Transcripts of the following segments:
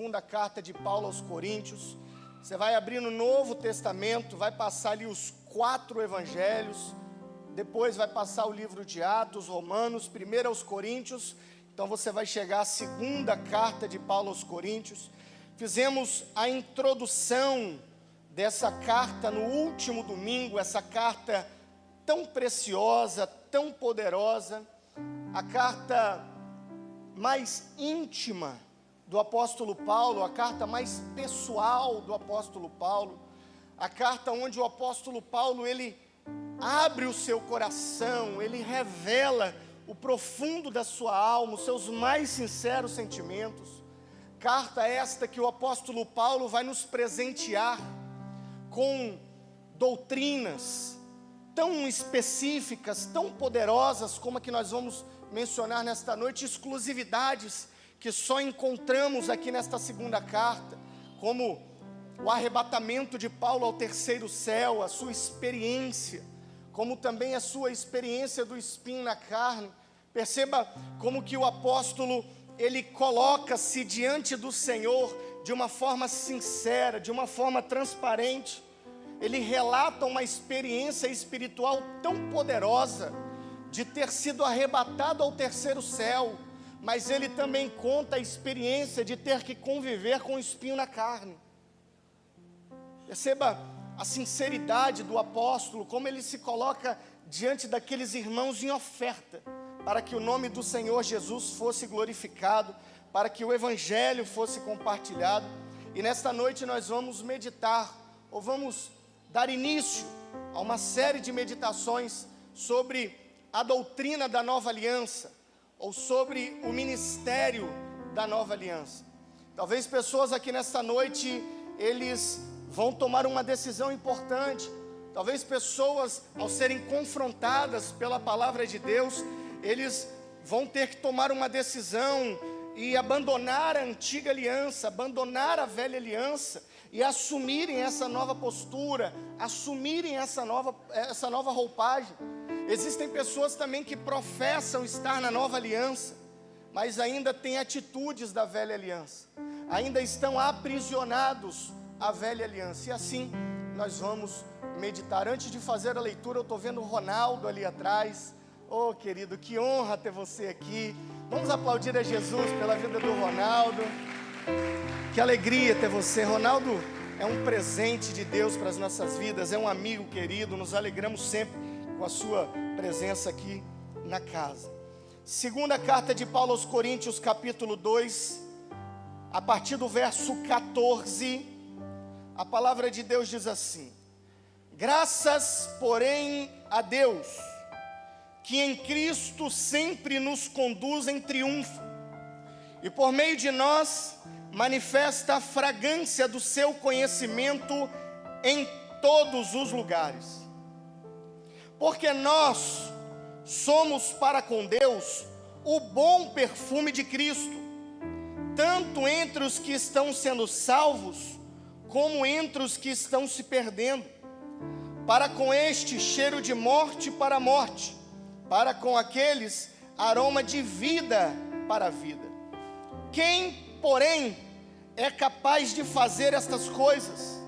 segunda carta de Paulo aos Coríntios. Você vai abrir no Novo Testamento, vai passar ali os 4 evangelhos, depois vai passar o livro de Atos, Romanos, 1 aos Coríntios, então você vai chegar à segunda carta de Paulo aos Coríntios. Fizemos a introdução dessa carta no último domingo, essa carta tão preciosa, tão poderosa, a carta mais íntima do apóstolo Paulo, a carta mais pessoal do apóstolo Paulo, a carta onde o apóstolo Paulo, ele abre o seu coração, ele revela o profundo da sua alma, os seus mais sinceros sentimentos. Carta esta que o apóstolo Paulo vai nos presentear com doutrinas tão específicas, tão poderosas, como a que nós vamos mencionar nesta noite, exclusividades que só encontramos aqui nesta segunda carta, como o arrebatamento de Paulo ao terceiro céu, a sua experiência, como também a sua experiência do espinho na carne. Perceba como que o apóstolo, ele coloca-se diante do Senhor de uma forma sincera, de uma forma transparente. Ele relata uma experiência espiritual tão poderosa, de ter sido arrebatado ao terceiro céu, mas ele também conta a experiência de ter que conviver com o espinho na carne. Perceba a sinceridade do apóstolo, como ele se coloca diante daqueles irmãos em oferta, para que o nome do Senhor Jesus fosse glorificado, para que o evangelho fosse compartilhado. E nesta noite nós vamos meditar, ou vamos dar início a uma série de meditações sobre a doutrina da nova aliança, ou sobre o ministério da nova aliança. Talvez pessoas aqui nesta noite, eles vão tomar uma decisão importante. Talvez pessoas, ao serem confrontadas pela palavra de Deus, eles vão ter que tomar uma decisão e abandonar a antiga aliança, abandonar a velha aliança e assumirem essa nova postura, assumirem essa nova roupagem. Existem pessoas também que professam estar na nova aliança, mas ainda têm atitudes da velha aliança, ainda estão aprisionados à velha aliança. E assim nós vamos meditar. Antes de fazer a leitura, eu estou vendo o Ronaldo ali atrás. Oh, querido, que honra ter você aqui. Vamos aplaudir a Jesus pela vida do Ronaldo. Que alegria ter você. Ronaldo é um presente de Deus para as nossas vidas, é um amigo querido. Nos alegramos sempre com a sua presença aqui na casa. Segunda carta de Paulo aos Coríntios, capítulo 2, a partir do verso 14, a palavra de Deus diz assim: graças, porém, a Deus, que em Cristo sempre nos conduz em triunfo, e por meio de nós manifesta a fragrância do seu conhecimento em todos os lugares. Porque nós somos para com Deus o bom perfume de Cristo, tanto entre os que estão sendo salvos, como entre os que estão se perdendo. Para com este, cheiro de morte para a morte, para com aqueles, aroma de vida para a vida. Quem, porém, é capaz de fazer estas coisas?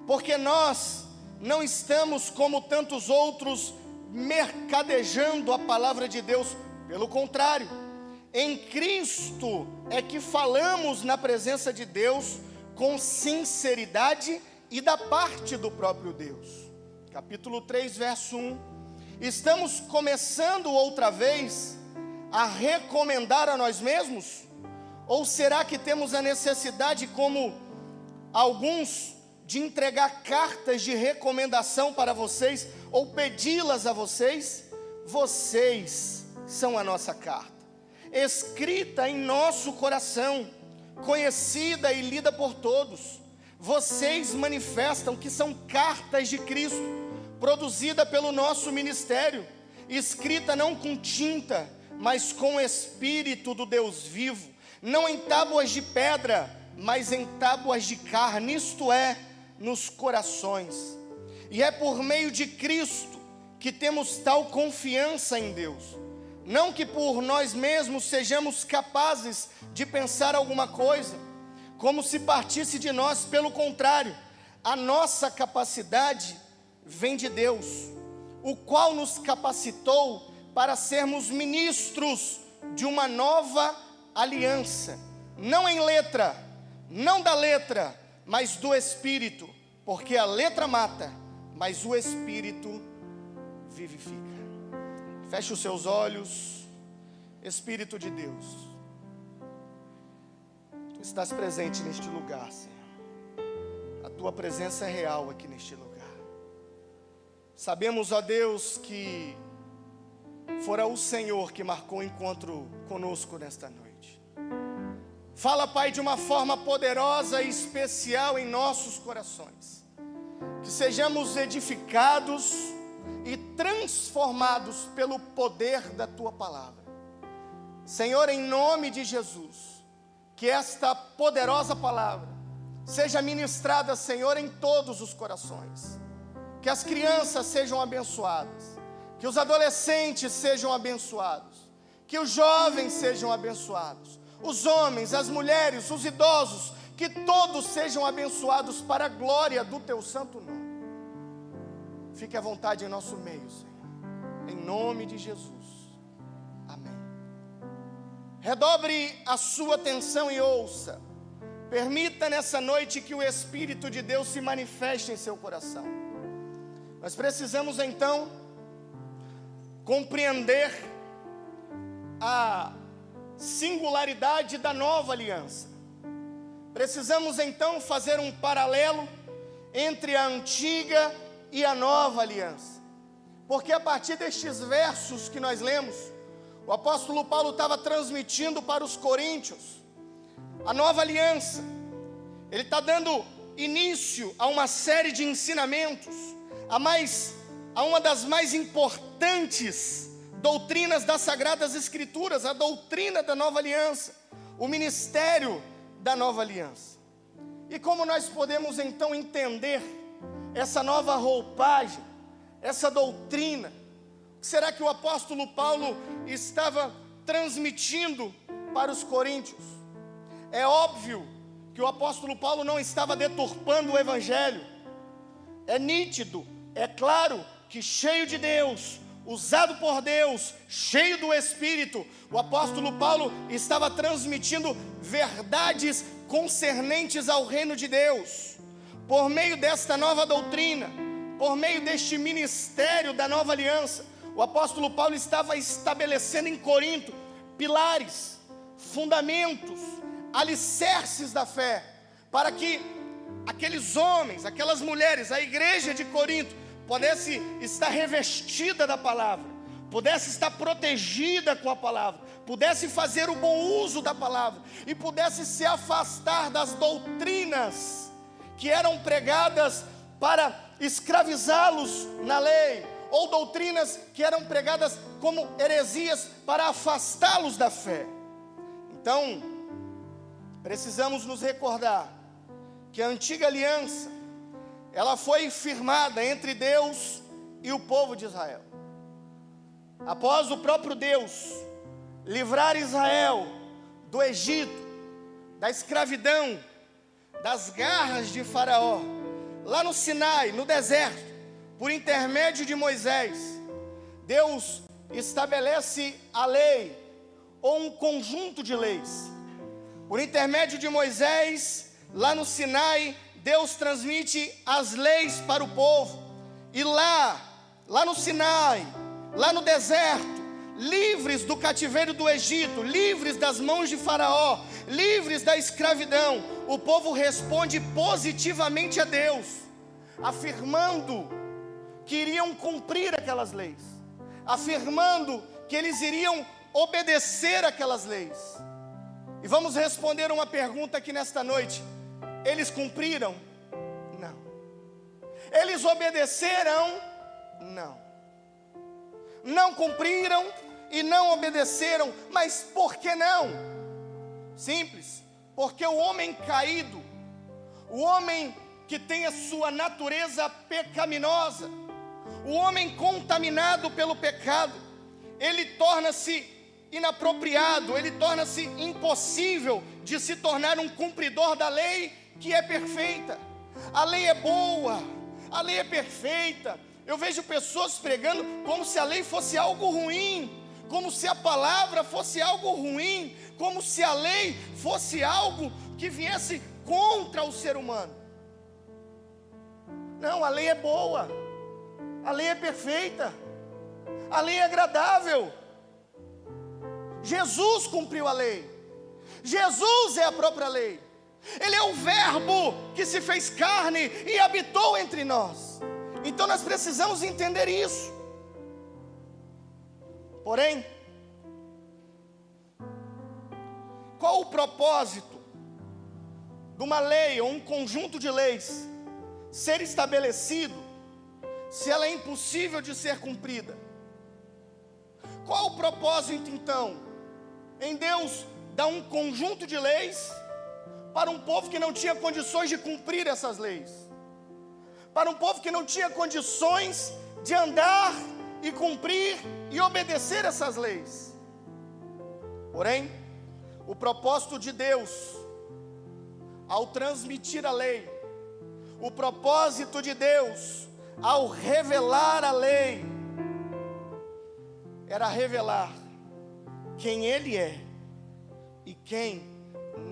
Porque nós não estamos como tantos outros mercadejando a palavra de Deus. Pelo contrário, em Cristo é que falamos na presença de Deus com sinceridade e da parte do próprio Deus. Capítulo 3, verso 1. Estamos começando outra vez a recomendar a nós mesmos? Ou será que temos a necessidade, como alguns, de entregar cartas de recomendação para vocês, ou pedi-las a vocês? Vocês são a nossa carta, escrita em nosso coração, conhecida e lida por todos. Vocês manifestam que são cartas de Cristo, produzida pelo nosso ministério, escrita não com tinta, mas com o Espírito do Deus vivo, não em tábuas de pedra, mas em tábuas de carne, isto é, nos corações. E é por meio de Cristo que temos tal confiança em Deus. Não que por nós mesmos sejamos capazes de pensar alguma coisa, como se partisse de nós. Pelo contrário, a nossa capacidade vem de Deus, o qual nos capacitou para sermos ministros de uma nova aliança, não em letra, não da letra, mas do Espírito, porque a letra mata, mas o Espírito vivifica. Feche os seus olhos. Espírito de Deus, Tu estás presente neste lugar, Senhor. A Tua presença é real aqui neste lugar. Sabemos, ó Deus, que fora o Senhor que marcou o encontro conosco nesta noite. Fala, Pai, de uma forma poderosa e especial em nossos corações. Que sejamos edificados e transformados pelo poder da Tua palavra. Senhor, em nome de Jesus, que esta poderosa palavra seja ministrada, Senhor, em todos os corações. Que as crianças sejam abençoadas, que os adolescentes sejam abençoados, que os jovens sejam abençoados, os homens, as mulheres, os idosos, que todos sejam abençoados para a glória do Teu santo nome. Fique à vontade em nosso meio, Senhor, em nome de Jesus, amém. Redobre a sua atenção e ouça. Permita nessa noite que o Espírito de Deus se manifeste em seu coração. Nós precisamos então compreender a singularidade da nova aliança. Precisamos então fazer um paralelo entre a antiga e a nova aliança. Porque a partir destes versos que nós lemos, o apóstolo Paulo estava transmitindo para os coríntios a nova aliança. Ele está dando início a uma série de ensinamentos, a uma das mais importantes doutrinas das Sagradas Escrituras, a doutrina da nova aliança, o ministério da nova aliança. E como nós podemos então entender essa nova roupagem, essa doutrina? O que será que o apóstolo Paulo estava transmitindo para os coríntios? É óbvio que o apóstolo Paulo não estava deturpando o evangelho. É nítido, é claro que cheio de Deus, usado por Deus, cheio do Espírito, o apóstolo Paulo estava transmitindo verdades concernentes ao reino de Deus. Por meio desta nova doutrina, por meio deste ministério da nova aliança, o apóstolo Paulo estava estabelecendo em Corinto pilares, fundamentos, alicerces da fé, para que aqueles homens, aquelas mulheres, a igreja de Corinto, pudesse estar revestida da palavra, pudesse estar protegida com a palavra, pudesse fazer o bom uso da palavra e pudesse se afastar das doutrinas que eram pregadas para escravizá-los na lei, ou doutrinas que eram pregadas como heresias para afastá-los da fé. Então, precisamos nos recordar que a antiga aliança, ela foi firmada entre Deus e o povo de Israel. Após o próprio Deus livrar Israel do Egito, da escravidão, das garras de Faraó, lá no Sinai, no deserto, por intermédio de Moisés, Deus estabelece a lei, ou um conjunto de leis. Por intermédio de Moisés, lá no Sinai, Deus transmite as leis para o povo. E lá no Sinai, lá no deserto, livres do cativeiro do Egito, livres das mãos de Faraó, livres da escravidão, o povo responde positivamente a Deus, afirmando que iriam cumprir aquelas leis, afirmando que eles iriam obedecer aquelas leis. E vamos responder uma pergunta aqui nesta noite: eles cumpriram? Não. Eles obedeceram? Não. Não cumpriram e não obedeceram, mas por que não? Simples, porque o homem caído, o homem que tem a sua natureza pecaminosa, o homem contaminado pelo pecado, ele torna-se inapropriado, ele torna-se impossível de se tornar um cumpridor da lei que é perfeita. A lei é boa, a lei é perfeita. Eu vejo pessoas pregando como se a lei fosse algo ruim, como se a palavra fosse algo ruim, como se a lei fosse algo que viesse contra o ser humano. Não, a lei é boa, a lei é perfeita, a lei é agradável. Jesus cumpriu a lei, Jesus é a própria lei, Ele é o verbo que se fez carne e habitou entre nós. Então nós precisamos entender isso. Porém, qual o propósito de uma lei ou um conjunto de leis ser estabelecido se ela é impossível de ser cumprida? Qual o propósito então em Deus dar um conjunto de leis para um povo que não tinha condições de cumprir essas leis, para um povo que não tinha condições de andar e cumprir e obedecer essas leis? Porém, o propósito de Deus ao transmitir a lei, o propósito de Deus ao revelar a lei, era revelar quem Ele é e quem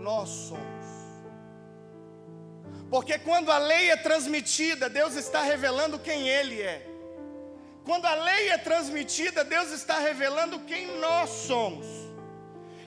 nós somos. Porque quando a lei é transmitida, Deus está revelando quem Ele é. Quando a lei é transmitida, Deus está revelando quem nós somos.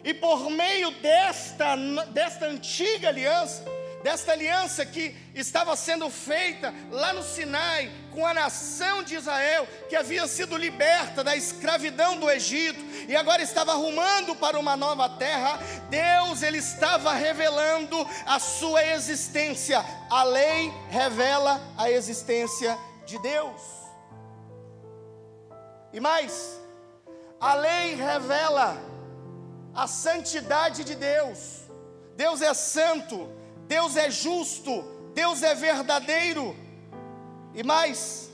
E por meio desta antiga aliança, desta aliança que estava sendo feita lá no Sinai, com a nação de Israel, que havia sido liberta da escravidão do Egito, e agora estava rumando para uma nova terra, Deus, Ele estava revelando a sua existência. A lei revela a existência de Deus. E mais, a lei revela a santidade de Deus. Deus é santo, Deus é justo, Deus é verdadeiro. E mais,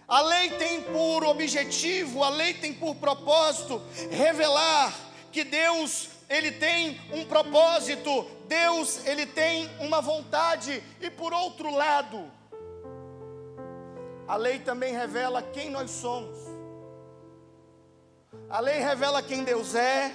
a lei tem por objetivo, a lei tem por propósito revelar que Deus, Ele tem um propósito, Deus, Ele tem uma vontade. E por outro lado, a lei também revela quem nós somos. A lei revela quem Deus é.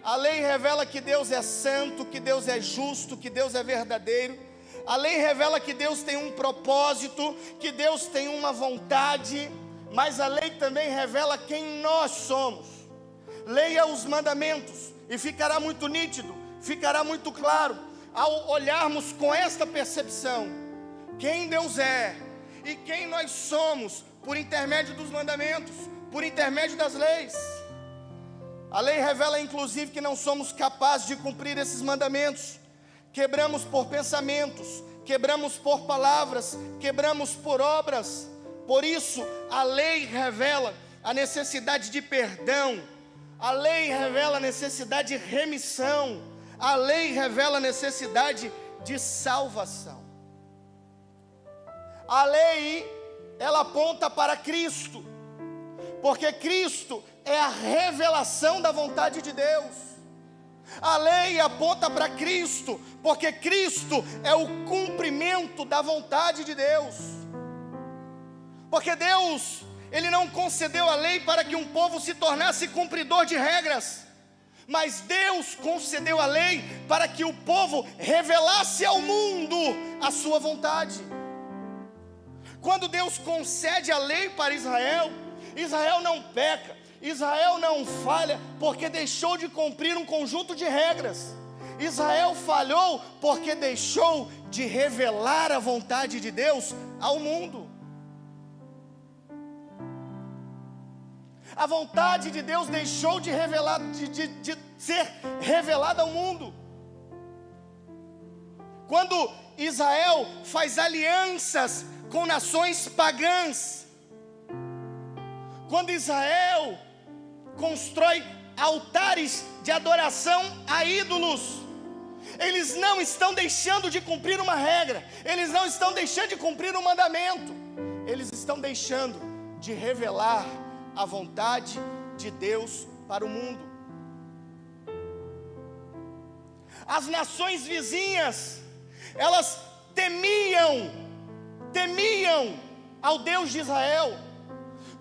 A lei revela que Deus é santo, que Deus é justo, que Deus é verdadeiro. A lei revela que Deus tem um propósito, que Deus tem uma vontade. Mas a lei também revela quem nós somos. Leia os mandamentos e ficará muito nítido, ficará muito claro, ao olharmos com esta percepção, quem Deus é e quem nós somos, por intermédio dos mandamentos, por intermédio das leis. A lei revela inclusive que não somos capazes de cumprir esses mandamentos. Quebramos por pensamentos, quebramos por palavras, quebramos por obras. Por isso, a lei revela a necessidade de perdão. A lei revela a necessidade de remissão. A lei revela a necessidade de salvação. A lei, ela aponta para Cristo, porque Cristo é a revelação da vontade de Deus. A lei aponta para Cristo, porque Cristo é o cumprimento da vontade de Deus. Porque Deus, Ele não concedeu a lei para que um povo se tornasse cumpridor de regras, mas Deus concedeu a lei para que o povo revelasse ao mundo a sua vontade. Quando Deus concede a lei para Israel, Israel não peca, Israel não falha porque deixou de cumprir um conjunto de regras. Israel falhou porque deixou de revelar a vontade de Deus ao mundo. A vontade de Deus deixou de revelar, de ser revelada ao mundo. Quando Israel faz alianças com nações pagãs, quando Israel constrói altares de adoração a ídolos, eles não estão deixando de cumprir uma regra, eles não estão deixando de cumprir um mandamento, eles estão deixando de revelar a vontade de Deus para o mundo. As nações vizinhas, elas temiam ao Deus de Israel.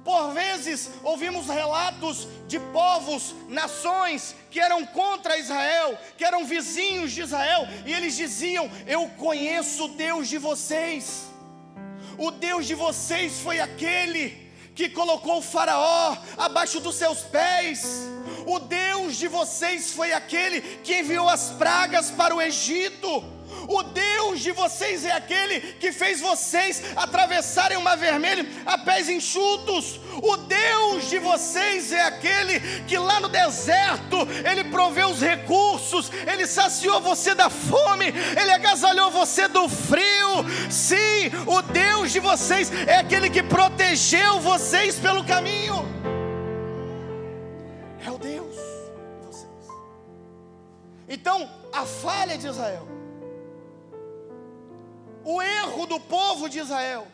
Por vezes ouvimos relatos de povos, nações que eram contra Israel, que eram vizinhos de Israel, e eles diziam: eu conheço o Deus de vocês. O Deus de vocês foi aquele que colocou o Faraó abaixo dos seus pés. O Deus de vocês foi aquele que enviou as pragas para o Egito. O Deus de vocês é aquele que fez vocês atravessarem o Mar Vermelho a pés enxutos. O Deus de vocês é aquele que lá no deserto, Ele proveu os recursos, Ele saciou você da fome, Ele agasalhou você do frio. Sim, o Deus de vocês é aquele que protegeu vocês pelo caminho. É o Deus de vocês. Então, a falha de Israel, o erro do povo de Israel,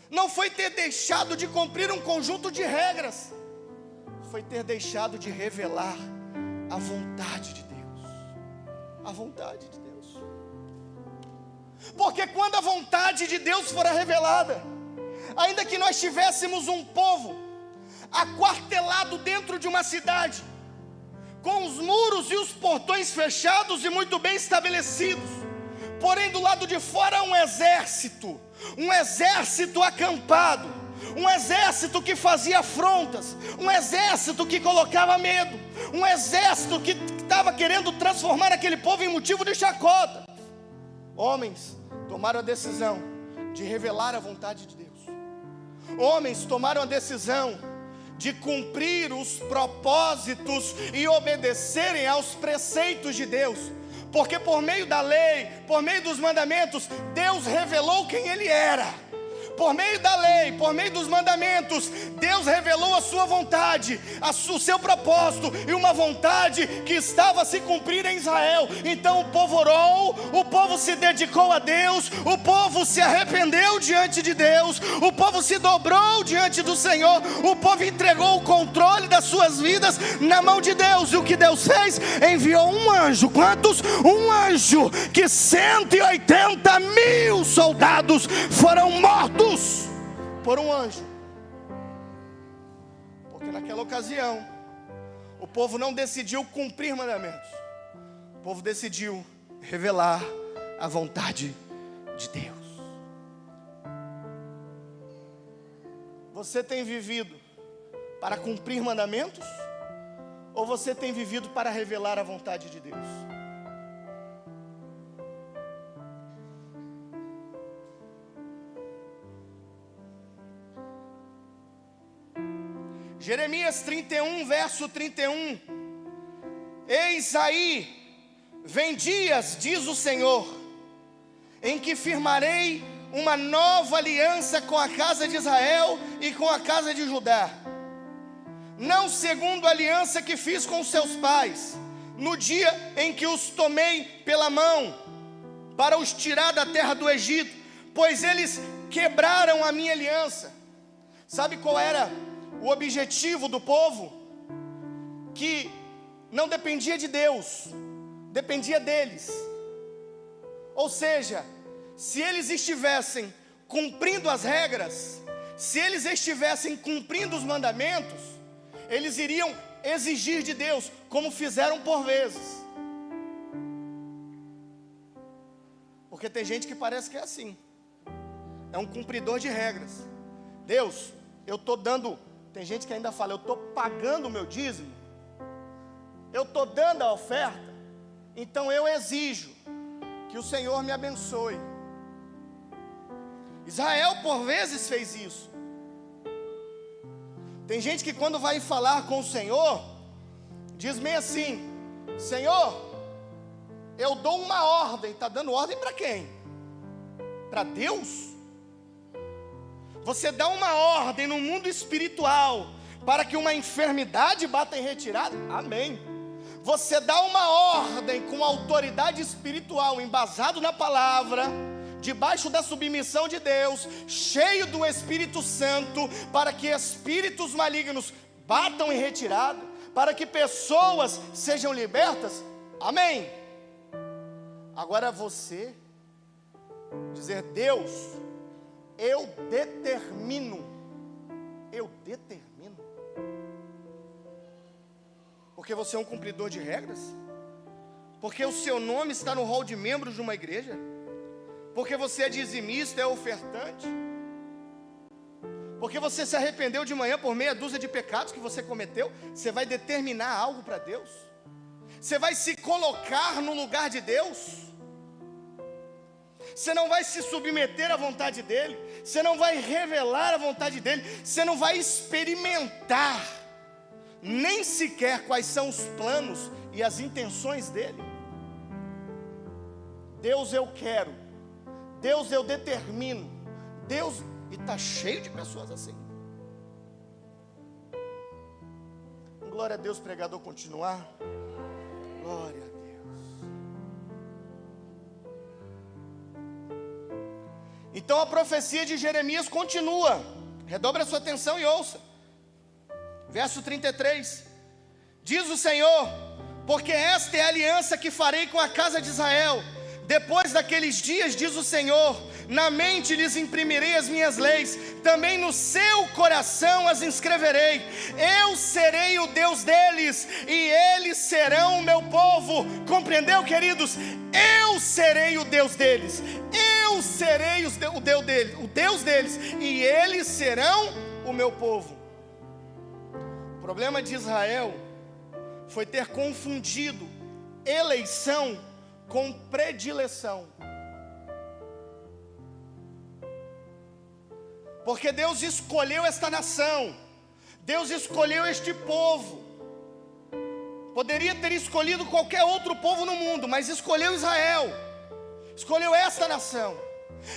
não foi ter deixado de cumprir um conjunto de regras, foi ter deixado de revelar a vontade de Deus. A vontade de Deus. Porque quando a vontade de Deus for revelada, ainda que nós tivéssemos um povo aquartelado dentro de uma cidade, com os muros e os portões fechados e muito bem estabelecidos, porém do lado de fora um exército acampado, um exército que fazia afrontas, um exército que colocava medo, um exército que estava querendo transformar aquele povo em motivo de chacota. Homens tomaram a decisão de revelar a vontade de Deus. Homens tomaram a decisão de cumprir os propósitos e obedecerem aos preceitos de Deus. Porque por meio da lei, por meio dos mandamentos, Deus revelou quem Ele era. Por meio da lei, por meio dos mandamentos, Deus revelou a sua vontade, o seu propósito, e uma vontade que estava a se cumprir em Israel. Então o povo orou, o povo se dedicou a Deus, o povo se arrependeu diante de Deus, o povo se dobrou diante do Senhor, o povo entregou o controle das suas vidas na mão de Deus. E o que Deus fez? Enviou um anjo. Quantos? Um anjo, que 180.000 soldados foram mortos por um anjo. Porque naquela ocasião o povo não decidiu cumprir mandamentos, o povo decidiu revelar a vontade de Deus. Você tem vivido para cumprir mandamentos, ou você tem vivido para revelar a vontade de Deus? Jeremias 31, verso 31. Eis aí, vem dias, diz o Senhor, em que firmarei uma nova aliança com a casa de Israel e com a casa de Judá, não segundo a aliança que fiz com seus pais, no dia em que os tomei pela mão, para os tirar da terra do Egito, pois eles quebraram a minha aliança. Sabe qual era o objetivo do povo? Que não dependia de Deus, dependia deles. Ou seja, se eles estivessem cumprindo as regras, se eles estivessem cumprindo os mandamentos, eles iriam exigir de Deus, como fizeram por vezes. Porque tem gente que parece que é assim, é um cumpridor de regras. Deus, eu estou dando... Tem gente que ainda fala: eu estou pagando o meu dízimo, eu estou dando a oferta, então eu exijo que o Senhor me abençoe. Israel por vezes fez isso. Tem gente que quando vai falar com o Senhor, diz meio assim: Senhor, eu dou uma ordem. Está dando ordem para quem? Para Deus? Você dá uma ordem no mundo espiritual para que uma enfermidade bata em retirada? Amém. Você dá uma ordem com autoridade espiritual, embasado na palavra, debaixo da submissão de Deus, cheio do Espírito Santo, para que espíritos malignos batam em retirada, para que pessoas sejam libertas? Amém. Agora você dizer: Deus, eu determino. Porque você é um cumpridor de regras? Porque o seu nome está no rol de membros de uma igreja? Porque você é dizimista, é ofertante? Porque você se arrependeu de manhã por meia dúzia de pecados que você cometeu? Você vai determinar algo para Deus? Você vai se colocar no lugar de Deus? Você não vai se submeter à vontade dEle? Você não vai revelar a vontade dEle? Você não vai experimentar nem sequer quais são os planos e as intenções dEle? Deus, eu quero. Deus, eu determino. Deus, e está cheio de pessoas assim. Glória a Deus, pregador, continuar. Glória a Deus. Então a profecia de Jeremias continua. Redobre a sua atenção e ouça. Verso 33. Diz o Senhor: porque esta é a aliança que farei com a casa de Israel. Depois daqueles dias, diz o Senhor, na mente lhes imprimirei as minhas leis, também no seu coração as inscreverei. Eu serei o Deus deles, e eles serão o meu povo. Compreendeu, queridos? Eu serei o Deus deles. Eu serei o Deus deles, e eles serão o meu povo. O problema de Israel foi ter confundido eleição com predileção. Porque Deus escolheu esta nação, Deus escolheu este povo. Poderia ter escolhido qualquer outro povo no mundo, mas escolheu Israel, escolheu esta nação.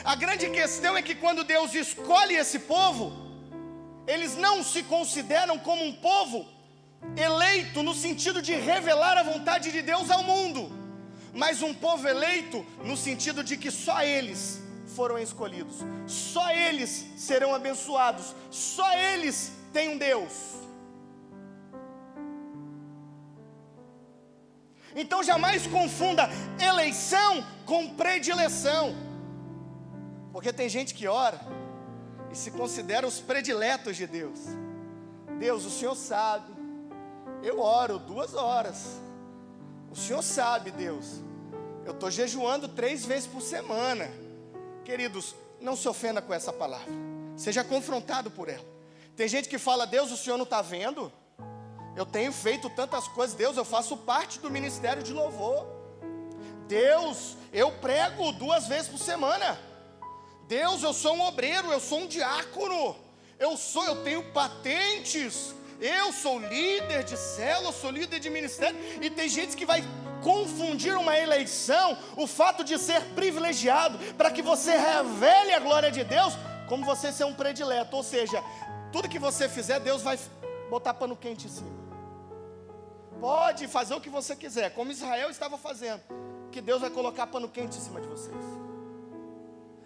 A grande questão é que quando Deus escolhe esse povo, eles não se consideram como um povo eleito no sentido de revelar a vontade de Deus ao mundo, mas um povo eleito no sentido de que só eles foram escolhidos, só eles serão abençoados, só eles têm um Deus. Então jamais confunda eleição com predileção, porque tem gente que ora e se considera os prediletos de Deus. Deus, o Senhor sabe, eu oro 2 horas, o Senhor sabe, Deus, eu estou jejuando 3 vezes por semana. Queridos, não se ofenda com essa palavra, seja confrontado por ela. Tem gente que fala: Deus, o Senhor não está vendo? Eu tenho feito tantas coisas. Deus, eu faço parte do ministério de louvor. Deus, eu prego 2 vezes por semana. Deus, eu sou um obreiro, eu sou um diácono, eu tenho patentes, eu sou líder de célula, eu sou líder de ministério. E tem gente que vai confundir uma eleição, o fato de ser privilegiado, para que você revele a glória de Deus, como você ser um predileto. Ou seja, tudo que você fizer, Deus vai botar pano quente em cima. Pode fazer o que você quiser, como Israel estava fazendo, que Deus vai colocar pano quente em cima de vocês.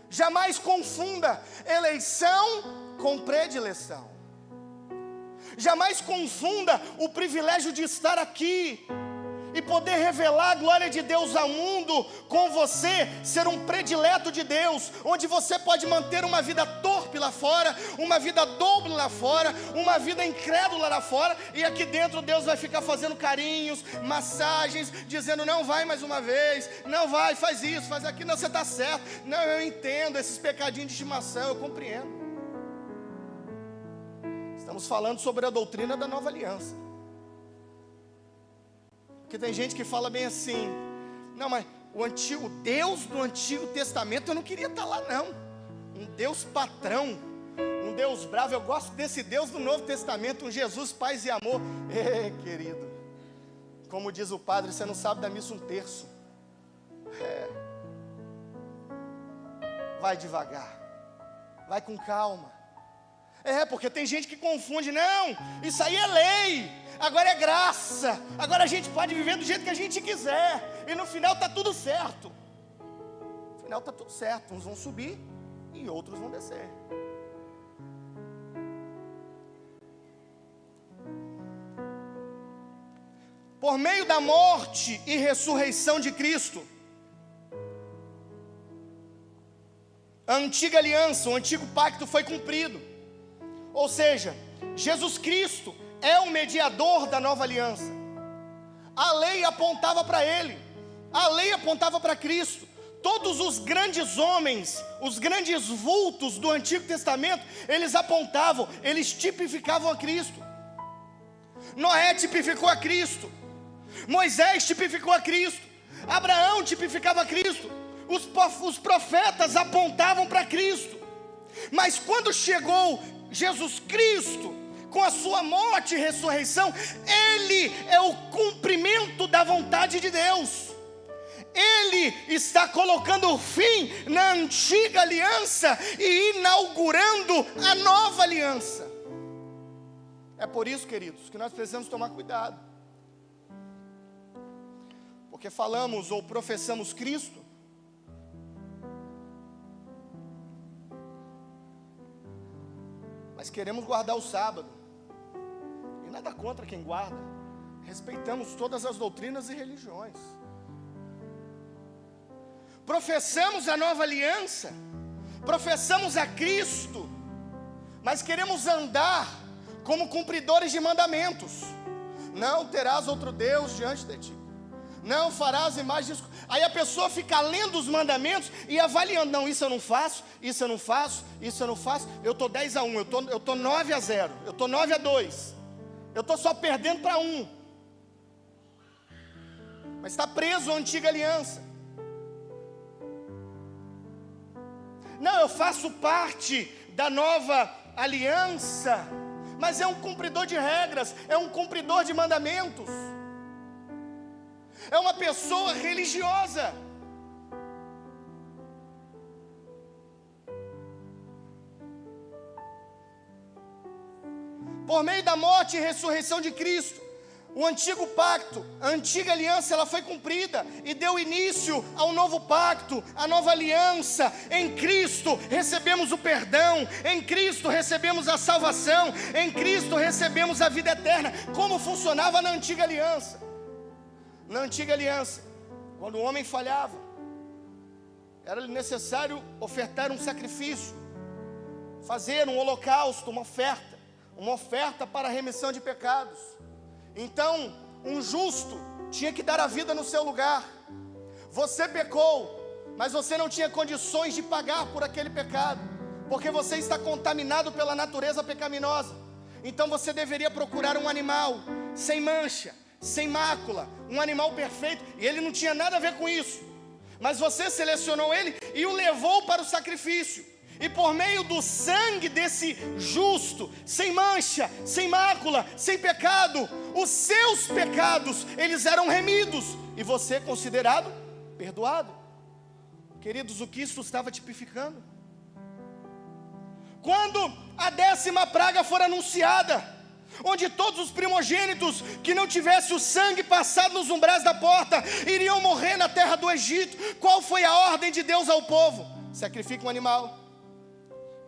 Jamais confunda eleição com predileção. Jamais confunda o privilégio de estar aqui e poder revelar a glória de Deus ao mundo, com você ser um predileto de Deus, onde você pode manter uma vida torpe lá fora, uma vida doble lá fora, uma vida incrédula lá fora, e aqui dentro Deus vai ficar fazendo carinhos, massagens, dizendo: não, vai mais uma vez, não vai, faz isso, faz aquilo, não, você está certo, não, eu entendo esses pecadinhos de estimação, eu compreendo. Estamos falando sobre a doutrina da nova aliança. Porque tem gente que fala bem assim: não, mas o Deus do Antigo Testamento eu não queria estar lá não. Um Deus patrão, um Deus bravo. Eu gosto desse Deus do Novo Testamento, um Jesus, paz e amor. Querido, como diz o padre, você não sabe da missa 1/3. Vai devagar, vai com calma. Porque tem gente que confunde: não, isso aí é lei, agora é graça, agora a gente pode viver do jeito que a gente quiser, e no final está tudo certo. No final está tudo certo, uns vão subir e outros vão descer. Por meio da morte e ressurreição de Cristo, a antiga aliança, o antigo pacto foi cumprido. Ou seja, Jesus Cristo é o mediador da nova aliança. A lei apontava para Ele, a lei apontava para Cristo. Todos os grandes homens, os grandes vultos do Antigo Testamento, eles apontavam, eles tipificavam a Cristo. Noé tipificou a Cristo, Moisés tipificou a Cristo, Abraão tipificava a Cristo, os profetas apontavam para Cristo. Mas quando chegou Jesus Cristo, com a sua morte e ressurreição, Ele é o cumprimento da vontade de Deus. Ele está colocando fim na antiga aliança e inaugurando a nova aliança. É por isso, queridos, que nós precisamos tomar cuidado. Porque falamos ou professamos Cristo, mas queremos guardar o sábado. E nada contra quem guarda. Respeitamos todas as doutrinas e religiões. Professamos a nova aliança, professamos a Cristo, mas queremos andar como cumpridores de mandamentos. Não terás outro Deus diante de ti, não farás imagens. Aí a pessoa fica lendo os mandamentos e avaliando: não, isso eu não faço, isso eu não faço, isso eu não faço. Eu estou 10-1, eu estou 9-0, eu estou 9-2, eu estou só perdendo para 1. Mas está preso à antiga aliança. Não, eu faço parte da nova aliança, mas é um cumpridor de regras, é um cumpridor de mandamentos, é uma pessoa religiosa. Por meio da morte e ressurreição de Cristo, o antigo pacto, a antiga aliança, ela foi cumprida e deu início ao novo pacto, a nova aliança. Em Cristo recebemos o perdão, em Cristo recebemos a salvação, em Cristo recebemos a vida eterna. Como funcionava na antiga aliança? Na antiga aliança, quando o homem falhava, era necessário ofertar um sacrifício, fazer um holocausto, uma oferta para a remissão de pecados. Então, um justo tinha que dar a vida no seu lugar. Você pecou, mas você não tinha condições de pagar por aquele pecado, porque você está contaminado pela natureza pecaminosa. Então você deveria procurar um animal sem mancha, sem mácula, um animal perfeito, e ele não tinha nada a ver com isso. Mas você selecionou ele e o levou para o sacrifício. E por meio do sangue desse justo, sem mancha, sem mácula, sem pecado, os seus pecados, eles eram remidos, e você considerado perdoado. Queridos, o que isso estava tipificando? Quando a 10ª praga for anunciada, onde todos os primogênitos que não tivessem o sangue passado nos umbrais da porta, iriam morrer na terra do Egito. Qual foi a ordem de Deus ao povo? Sacrifique um animal.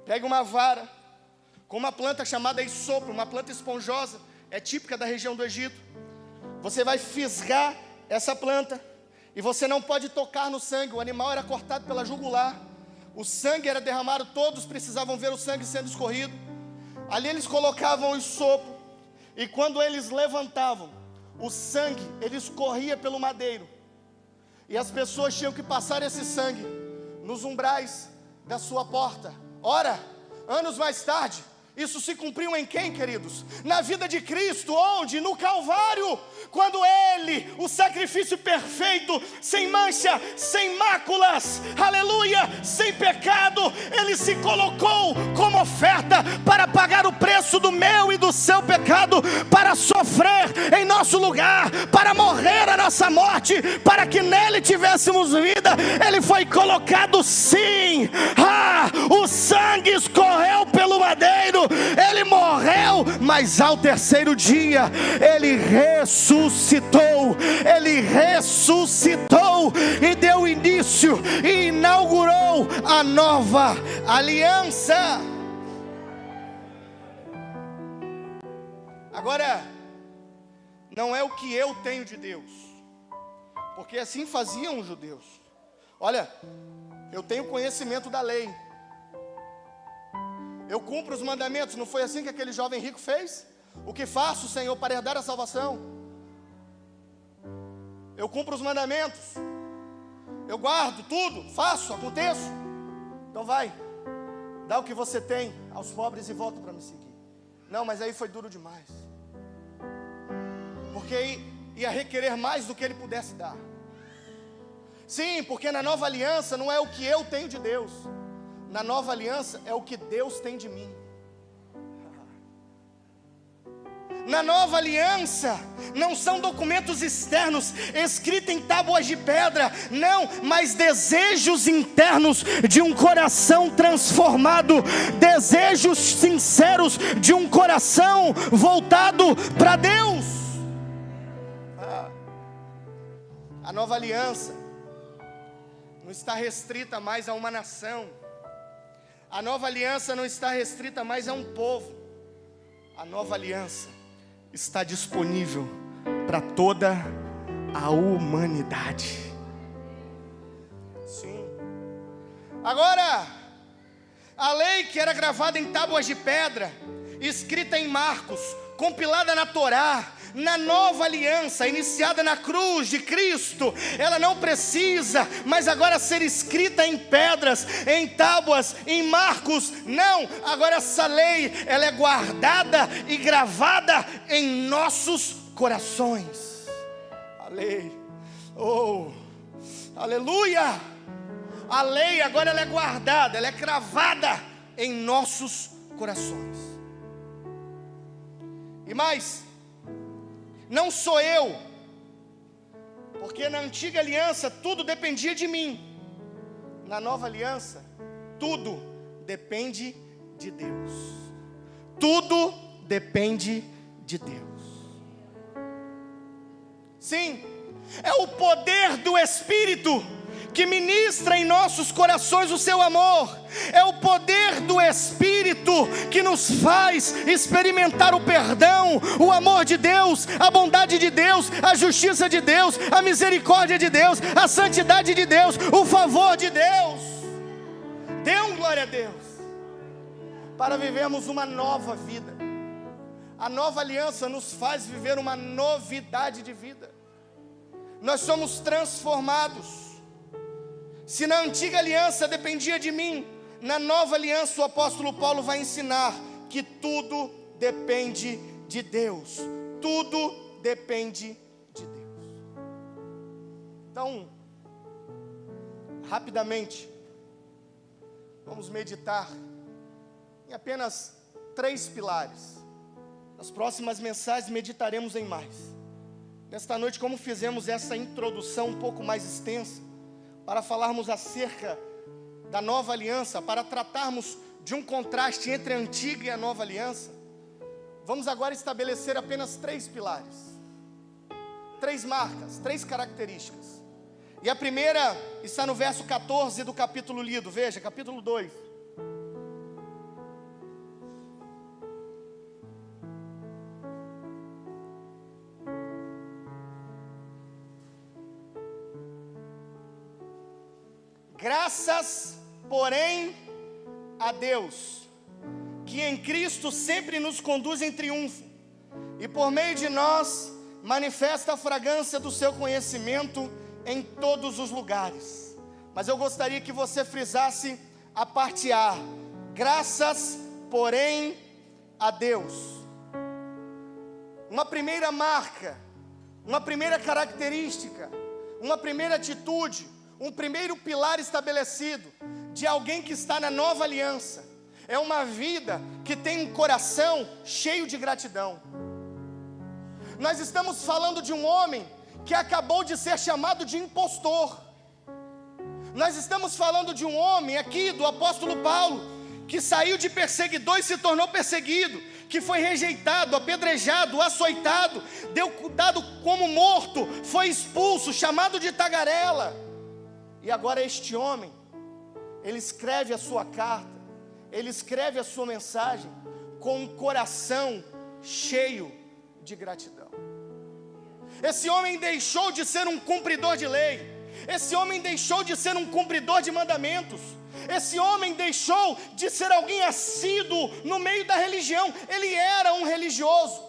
Pega uma vara, com uma planta chamada isopo, uma planta esponjosa, é típica da região do Egito. Você vai fisgar essa planta, e você não pode tocar no sangue. O animal era cortado pela jugular, o sangue era derramado, todos precisavam ver o sangue sendo escorrido. Ali eles colocavam o isopo, e quando eles levantavam, o sangue, ele escorria pelo madeiro, e as pessoas tinham que passar esse sangue nos umbrais da sua porta. Ora, anos mais tarde, isso se cumpriu em quem, queridos? Na vida de Cristo, onde? No Calvário, quando Ele, o sacrifício perfeito, sem mancha, sem máculas, aleluia, sem pecado, Ele se colocou como oferta para pagar o preço do meu e do seu pecado, para sofrer em nosso lugar, para morrer a nossa morte, para que nele tivéssemos vida. Ele foi colocado, sim, o sangue escorreu pelo madeiro, Ele morreu, mas ao terceiro dia Ele ressuscitou. Ele ressuscitou e deu início e inaugurou a nova aliança. Agora, não é o que eu tenho de Deus, porque assim faziam os judeus. Olha, eu tenho conhecimento da lei, Eu cumpro os mandamentos. Não foi assim que aquele jovem rico fez? O que faço, Senhor, para herdar a salvação? Eu cumpro os mandamentos. Eu guardo tudo, faço, aconteço. Então vai, dá o que você tem aos pobres e volta para me seguir. Não, mas aí foi duro demais. Porque aí ia requerer mais do que ele pudesse dar. Sim, porque na nova aliança não é o que eu tenho de Deus. Na nova aliança é o que Deus tem de mim. Na nova aliança, não são documentos externos, escritos em tábuas de pedra, não, mas desejos internos de um coração transformado, desejos sinceros de um coração voltado para Deus. A nova aliança não está restrita mais a uma nação, a nova aliança não está restrita mais a um povo, a nova aliança está disponível para toda a humanidade. Sim. Agora, a lei que era gravada em tábuas de pedra, escrita em Marcos, compilada na Torá, na nova aliança, iniciada na cruz de Cristo, ela não precisa mais agora ser escrita em pedras, em tábuas, em marcos, não, agora essa lei, ela é guardada e gravada em nossos corações. A lei, oh, aleluia, a lei agora ela é guardada, ela é cravada em nossos corações. E mais, não sou eu, porque na antiga aliança tudo dependia de mim. Na nova aliança, tudo depende de Deus. Tudo depende de Deus. Sim, é o poder do Espírito que ministra em nossos corações o seu amor. É o poder do Espírito que nos faz experimentar o perdão, o amor de Deus, a bondade de Deus, a justiça de Deus, a misericórdia de Deus, a santidade de Deus, o favor de Deus. Dê um glória a Deus, para vivermos uma nova vida. A nova aliança nos faz viver uma novidade de vida. Nós somos transformados. Se na antiga aliança dependia de mim, na nova aliança o apóstolo Paulo vai ensinar que tudo depende de Deus. Tudo depende de Deus. Então, rapidamente, vamos meditar em apenas 3 pilares. Nas próximas mensagens meditaremos em mais. Nesta noite, como fizemos essa introdução um pouco mais extensa, para falarmos acerca da nova aliança, para tratarmos de um contraste entre a antiga e a nova aliança, vamos agora estabelecer apenas 3 pilares, 3 marcas, 3 características. E a primeira está no verso 14 do capítulo lido, veja, capítulo 2. Graças, porém, a Deus, que em Cristo sempre nos conduz em triunfo, e por meio de nós manifesta a fragrância do seu conhecimento em todos os lugares. Mas eu gostaria que você frisasse a parte A. Graças, porém, a Deus. Uma primeira marca, uma primeira característica, uma primeira atitude, um primeiro pilar estabelecido de alguém que está na nova aliança, é uma vida que tem um coração cheio de gratidão. Nós estamos falando de um homem que acabou de ser chamado de impostor. Nós estamos falando de um homem aqui, do apóstolo Paulo, que saiu de perseguidor e se tornou perseguido, que foi rejeitado, apedrejado, açoitado, dado como morto, foi expulso, chamado de tagarela. E agora este homem, ele escreve a sua carta, ele escreve a sua mensagem com um coração cheio de gratidão. Esse homem deixou de ser um cumpridor de lei, esse homem deixou de ser um cumpridor de mandamentos, Esse homem deixou de ser alguém assíduo no meio da religião. Ele era um religioso.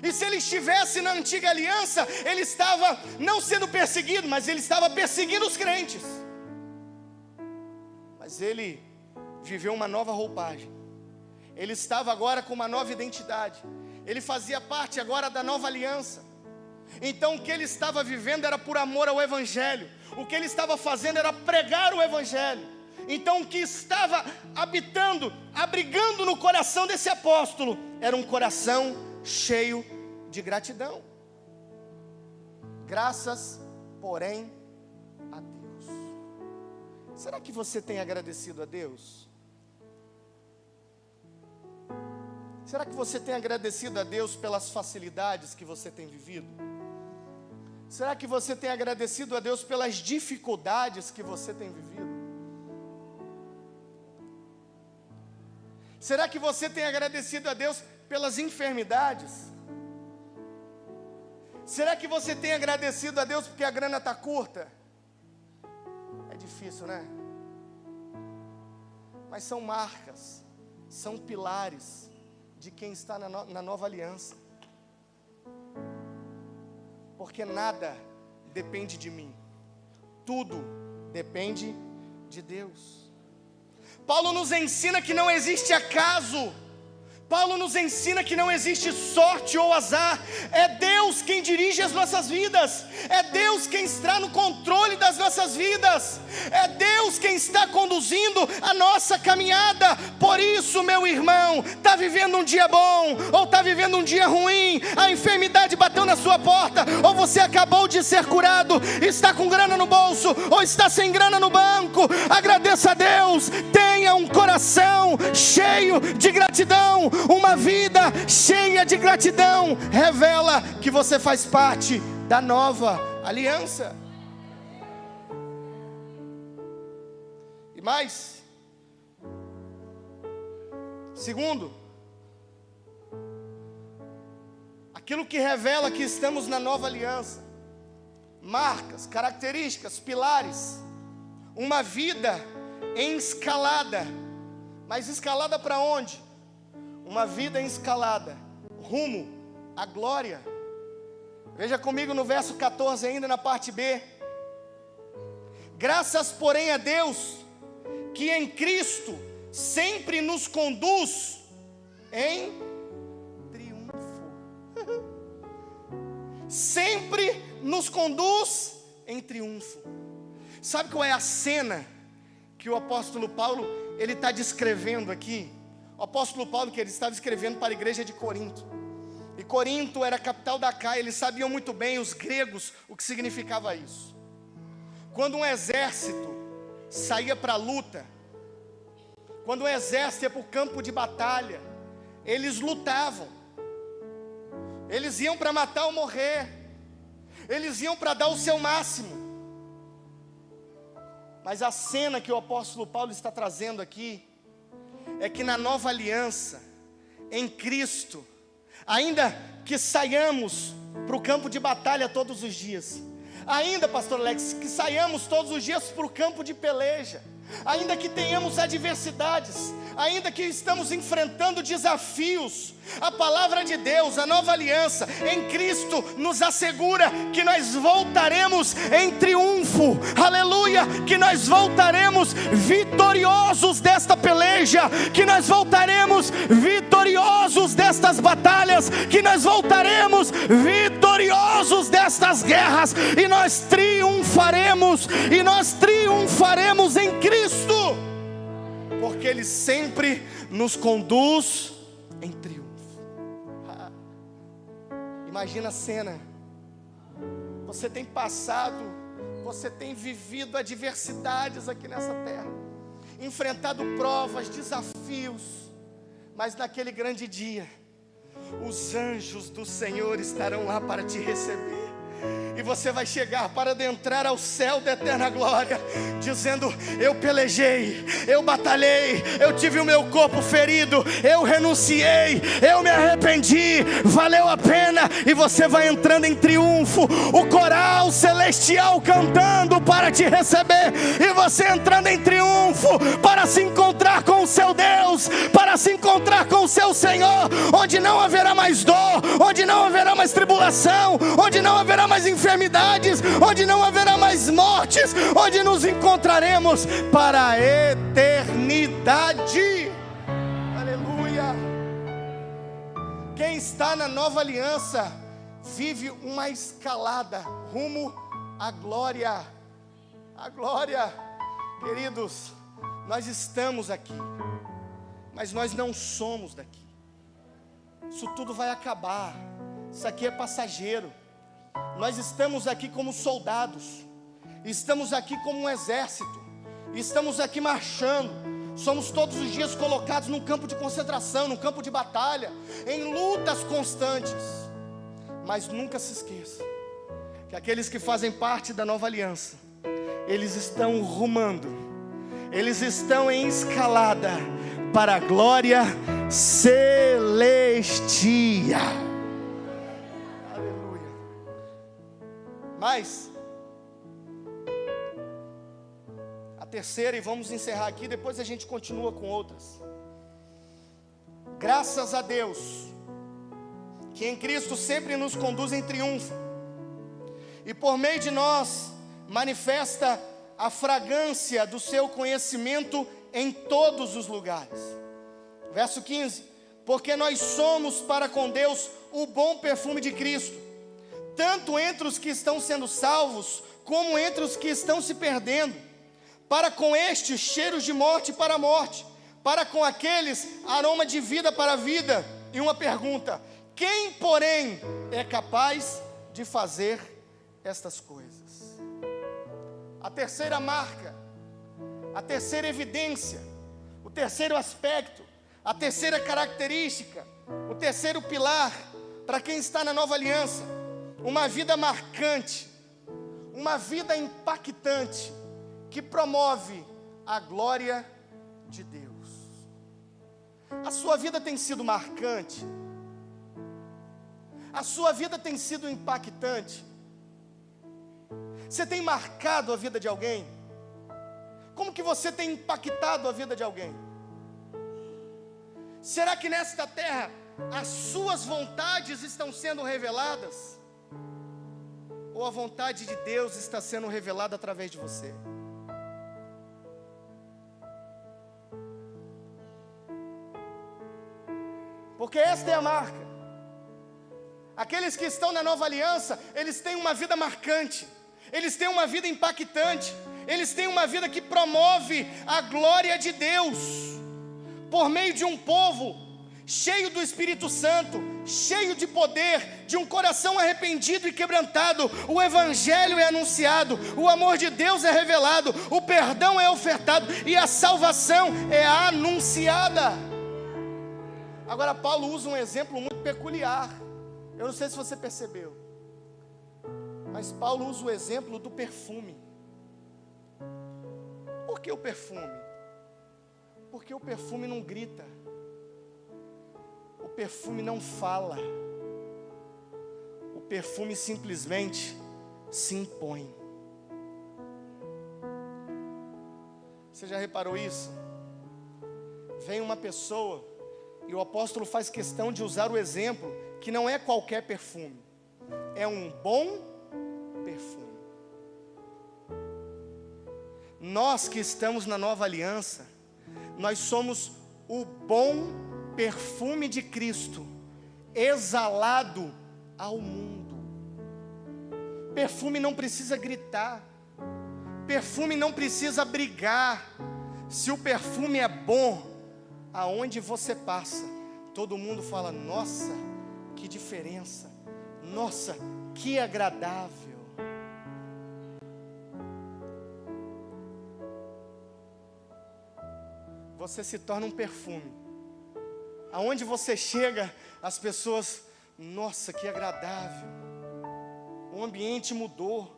E se ele estivesse na antiga aliança, ele estava não sendo perseguido, mas ele estava perseguindo os crentes. Mas ele viveu uma nova roupagem. Ele estava agora com uma nova identidade. Ele fazia parte agora da nova aliança. Então o que ele estava vivendo era por amor ao Evangelho. O que ele estava fazendo era pregar o Evangelho. Então o que estava abrigando no coração desse apóstolo, era um coração cheio de gratidão. Graças, porém, a Deus. Será que você tem agradecido a Deus? Será que você tem agradecido a Deus pelas facilidades que você tem vivido? Será que você tem agradecido a Deus pelas dificuldades que você tem vivido? Será que você tem agradecido a Deus pelas enfermidades? Será que você tem agradecido a Deus porque a grana está curta? É difícil, né? Mas são marcas, são pilares de quem está na nova aliança. Porque nada depende de mim, tudo depende de Deus. Paulo nos ensina que não existe acaso. Paulo nos ensina que não existe sorte ou azar. É Deus quem dirige as nossas vidas. É Deus quem está no controle das nossas vidas. É Deus quem está conduzindo a nossa caminhada. Por isso, meu irmão, está vivendo um dia bom ou está vivendo um dia ruim, a enfermidade bateu na sua porta, ou você acabou de ser curado, está com grana no bolso ou está sem grana no banco, agradeça a Deus. Tenha um coração cheio de gratidão. Uma vida cheia de gratidão revela que você faz parte da nova aliança. E mais, segundo, aquilo que revela que estamos na nova aliança, marcas, características, pilares, uma vida em escalada. Mas escalada para onde? Uma vida em escalada, rumo à glória. Veja comigo no verso 14 ainda, na parte B. Graças, porém, a Deus, que em Cristo sempre nos conduz em triunfo. Sempre nos conduz em triunfo. Sabe qual é a cena que o apóstolo Paulo ele está descrevendo aqui? O apóstolo Paulo, que ele estava escrevendo para a igreja de Corinto. E Corinto era a capital da Caia. Eles sabiam muito bem, os gregos, o que significava isso. Quando um exército saía para a luta, quando um exército ia para o campo de batalha, eles lutavam. Eles iam para matar ou morrer. Eles iam para dar o seu máximo. Mas a cena que o apóstolo Paulo está trazendo aqui é que na nova aliança, em Cristo, ainda que saiamos para o campo de batalha todos os dias, ainda, pastor Alex, que saiamos todos os dias para o campo de peleja, ainda que tenhamos adversidades, ainda que estamos enfrentando desafios, a palavra de Deus, a nova aliança em Cristo nos assegura que nós voltaremos em triunfo, aleluia, que nós voltaremos vitoriosos desta peleja, que nós voltaremos vitoriosos destas batalhas, que nós voltaremos vitoriosos destas guerras, e nós triunfaremos em Cristo, porque Ele sempre nos conduz em triunfo. Imagina a cena, você tem passado, você tem vivido adversidades aqui nessa terra, enfrentado provas, desafios, mas naquele grande dia, os anjos do Senhor estarão lá para te receber, E você vai chegar para adentrar ao céu da eterna glória, dizendo: eu pelejei, eu batalhei, eu tive o meu corpo ferido, eu renunciei, eu me arrependi, valeu a pena. E você vai entrando em triunfo, o coral celestial cantando para te receber, e você entrando em triunfo para se encontrar com o seu Deus, para se encontrar com o seu Senhor, onde não haverá mais dor, onde não haverá mais tribulação, onde não haverá mais enfermidades, onde não haverá mais mortes, onde nos encontraremos para a eternidade. Aleluia. Quem está na nova aliança vive uma escalada rumo à glória. A glória. Queridos, nós estamos aqui, mas nós não somos daqui. Isso tudo vai acabar. Isso aqui é passageiro. Nós estamos aqui como soldados, estamos aqui como um exército, estamos aqui marchando. Somos todos os dias colocados num campo de concentração, num campo de batalha, em lutas constantes. Mas nunca se esqueça que aqueles que fazem parte da nova aliança, eles estão rumando, eles estão em escalada para a glória celestial. Aleluia. Mas a terceira, e vamos encerrar aqui, depois a gente continua com outras. Graças a Deus que em Cristo sempre nos conduz em triunfo, e por meio de nós manifesta a fragrância do seu conhecimento em todos os lugares. Verso 15: porque nós somos para com Deus o bom perfume de Cristo, tanto entre os que estão sendo salvos, como entre os que estão se perdendo. Para com estes, cheiros de morte para a morte, para com aqueles, aroma de vida para a vida. E uma pergunta: quem, porém, é capaz de fazer estas coisas? A terceira marca, a terceira evidência, o terceiro aspecto, a terceira característica, o terceiro pilar para quem está na nova aliança: uma vida marcante, uma vida impactante, que promove a glória de Deus. A sua vida tem sido marcante? A sua vida tem sido impactante? Você tem marcado a vida de alguém? Como que você tem impactado a vida de alguém? Será que nesta terra as suas vontades estão sendo reveladas? Ou a vontade de Deus está sendo revelada através de você? Porque esta é a marca. Aqueles que estão na nova aliança, eles têm uma vida marcante, eles têm uma vida impactante, eles têm uma vida que promove a glória de Deus, por meio de um povo cheio do Espírito Santo, cheio de poder, de um coração arrependido e quebrantado. O Evangelho é anunciado, o amor de Deus é revelado, o perdão é ofertado e a salvação é anunciada. Agora Paulo usa um exemplo muito peculiar. Eu não sei se você percebeu, mas Paulo usa o exemplo do perfume. Por que o perfume? Porque o perfume não grita, o perfume não fala, o perfume simplesmente se impõe. Você já reparou isso? Vem uma pessoa e o apóstolo faz questão de usar o exemplo que não é qualquer perfume, é um bom perfume. Nós que estamos na nova aliança, nós somos o bom perfume de Cristo, exalado ao mundo. Perfume não precisa gritar, perfume não precisa brigar. Se o perfume é bom, aonde você passa, todo mundo fala: nossa, que diferença, nossa, que agradável. Você se torna um perfume. Aonde você chega, as pessoas: nossa, que agradável. O ambiente mudou.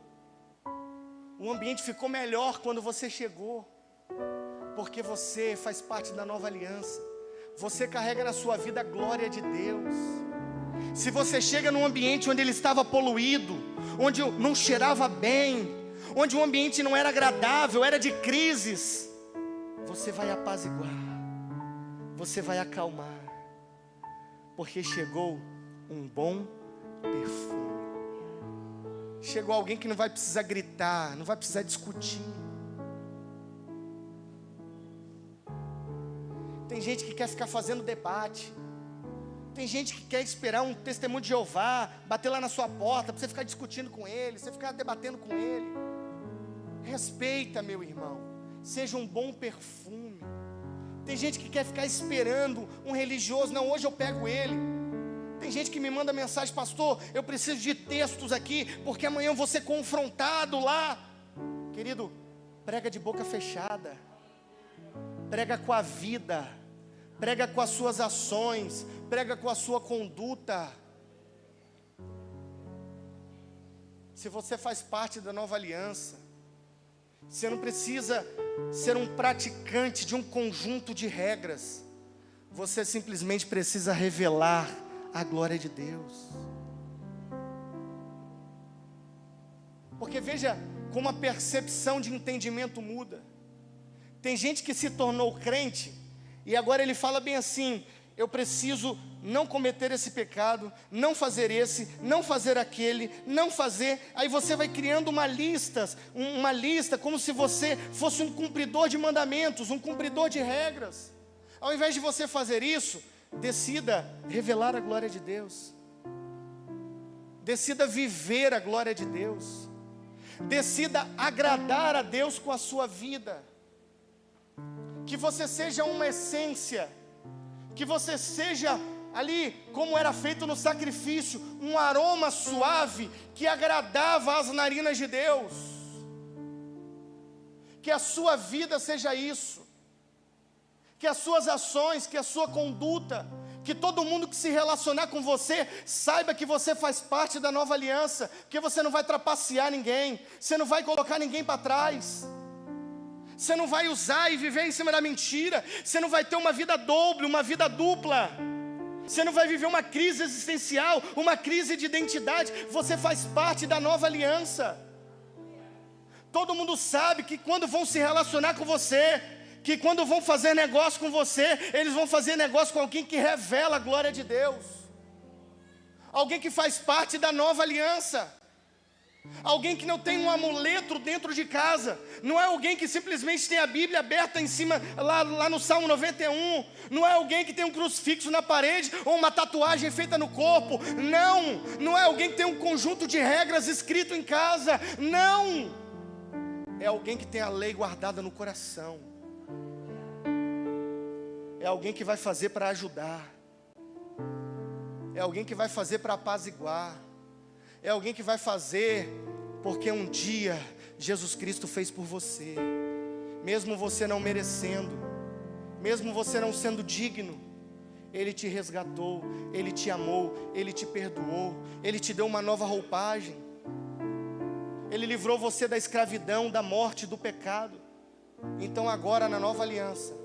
O ambiente ficou melhor quando você chegou. Porque você faz parte da nova aliança. Você carrega na sua vida a glória de Deus. Se você chega num ambiente onde ele estava poluído, onde não cheirava bem, onde o ambiente não era agradável, era de crises, você vai apaziguar, você vai acalmar, porque chegou um bom perfume. Chegou alguém que não vai precisar gritar, não vai precisar discutir. Tem gente que quer ficar fazendo debate. Tem gente que quer esperar um testemunho de Jeová bater lá na sua porta para você ficar discutindo com ele, você ficar debatendo com ele. Respeita, meu irmão. Seja um bom perfume. Tem gente que quer ficar esperando um religioso. Não, hoje eu pego ele. Tem gente que me manda mensagem: pastor, eu preciso de textos aqui, porque amanhã eu vou ser confrontado lá. Querido, prega de boca fechada. Prega com a vida. Prega com as suas ações. Prega com a sua conduta. Se você faz parte da nova aliança, você não precisa ser um praticante de um conjunto de regras. Você simplesmente precisa revelar a glória de Deus. Porque veja como a percepção de entendimento muda. Tem gente que se tornou crente e agora ele fala bem assim: eu preciso não cometer esse pecado, não fazer esse, não fazer aquele, não fazer. Aí você vai criando uma lista como se você fosse um cumpridor de mandamentos, um cumpridor de regras. Ao invés de você fazer isso, decida revelar a glória de Deus. Decida viver a glória de Deus. Decida agradar a Deus com a sua vida. Que você seja uma essência. Que você seja ali, como era feito no sacrifício, um aroma suave que agradava às narinas de Deus. Que a sua vida seja isso. Que as suas ações, que a sua conduta, que todo mundo que se relacionar com você saiba que você faz parte da nova aliança, que você não vai trapacear ninguém, você não vai colocar ninguém para trás, você não vai usar e viver em cima da mentira, você não vai ter uma vida doble, uma vida dupla, você não vai viver uma crise existencial, uma crise de identidade. Você faz parte da nova aliança. Todo mundo sabe que quando vão se relacionar com você, que quando vão fazer negócio com você, eles vão fazer negócio com alguém que revela a glória de Deus, alguém que faz parte da nova aliança, alguém que não tem um amuleto dentro de casa, não é alguém que simplesmente tem a Bíblia aberta em cima, lá no Salmo 91, não é alguém que tem um crucifixo na parede, ou uma tatuagem feita no corpo, não é alguém que tem um conjunto de regras escrito em casa, não, é alguém que tem a lei guardada no coração. É alguém que vai fazer para ajudar. É alguém que vai fazer para apaziguar. É alguém que vai fazer porque um dia Jesus Cristo fez por você. Mesmo você não merecendo, mesmo você não sendo digno, Ele te resgatou, Ele te amou, Ele te perdoou, Ele te deu uma nova roupagem. Ele livrou você da escravidão, da morte, do pecado. Então agora na nova aliança,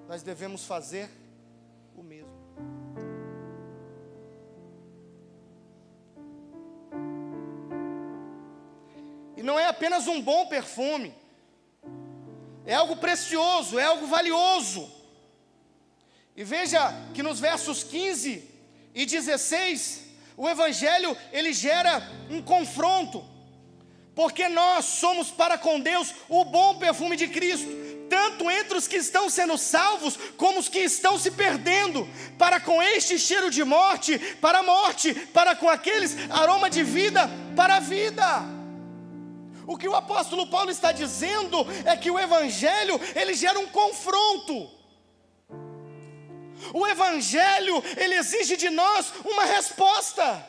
nós devemos fazer o mesmo. E não é apenas um bom perfume, é algo precioso, é algo valioso. E veja que nos versos 15 e 16, o Evangelho ele gera um confronto, porque nós somos para com Deus o bom perfume de Cristo, tanto entre os que estão sendo salvos, como os que estão se perdendo. Para com este cheiro de morte, para a morte, para com aqueles aroma de vida, para a vida. O que o apóstolo Paulo está dizendo é que o Evangelho, ele gera um confronto. O Evangelho, ele exige de nós uma resposta.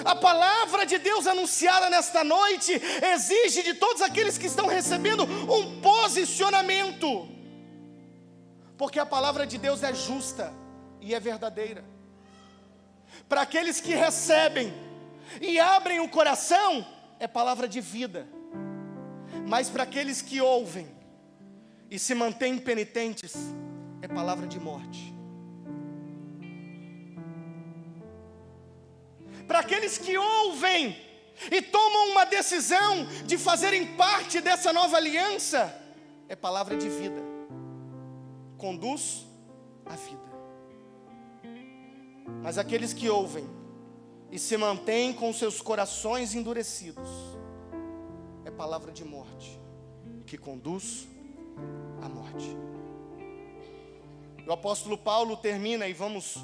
A palavra de Deus anunciada nesta noite exige de todos aqueles que estão recebendo um posicionamento, porque a palavra de Deus é justa e é verdadeira. Para aqueles que recebem, e abrem o coração, é palavra de vida. Mas para aqueles que ouvem e se mantêm penitentes, é palavra de morte. Para aqueles que ouvem e tomam uma decisão de fazerem parte dessa nova aliança, é palavra de vida, conduz a vida. Mas aqueles que ouvem e se mantêm com seus corações endurecidos, é palavra de morte, que conduz à morte. O apóstolo Paulo termina, e vamos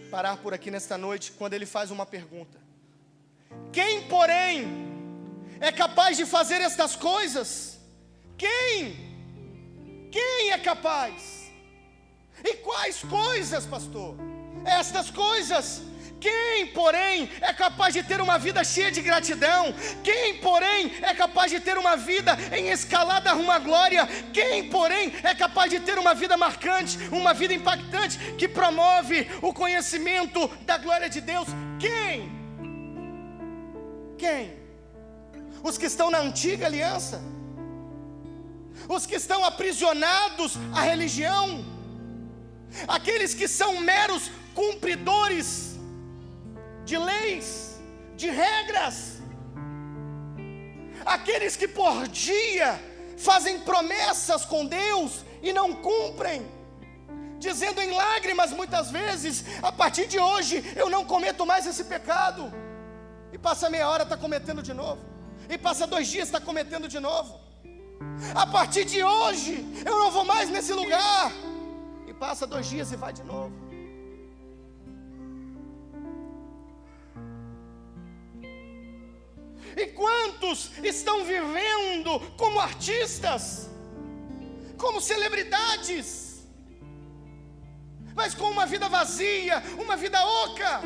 parar por aqui nesta noite, quando ele faz uma pergunta: quem, porém, é capaz de fazer estas coisas? Quem é capaz? E quais coisas, pastor? Estas coisas. Quem, porém, é capaz de ter uma vida cheia de gratidão? Quem, porém, é capaz de ter uma vida em escalada rumo à glória? Quem, porém, é capaz de ter uma vida marcante, uma vida impactante, que promove o conhecimento da glória de Deus? Quem? Os que estão na antiga aliança? Os que estão aprisionados à religião? Aqueles que são meros cumpridores de leis, de regras? Aqueles que por dia fazem promessas com Deus e não cumprem, dizendo em lágrimas muitas vezes: a partir de hoje eu não cometo mais esse pecado, e passa meia hora está cometendo de novo, e passa 2 dias está cometendo de novo. A partir de hoje eu não vou mais nesse lugar, e passa 2 dias e vai de novo. E quantos estão vivendo como artistas, como celebridades, mas com uma vida vazia, uma vida oca?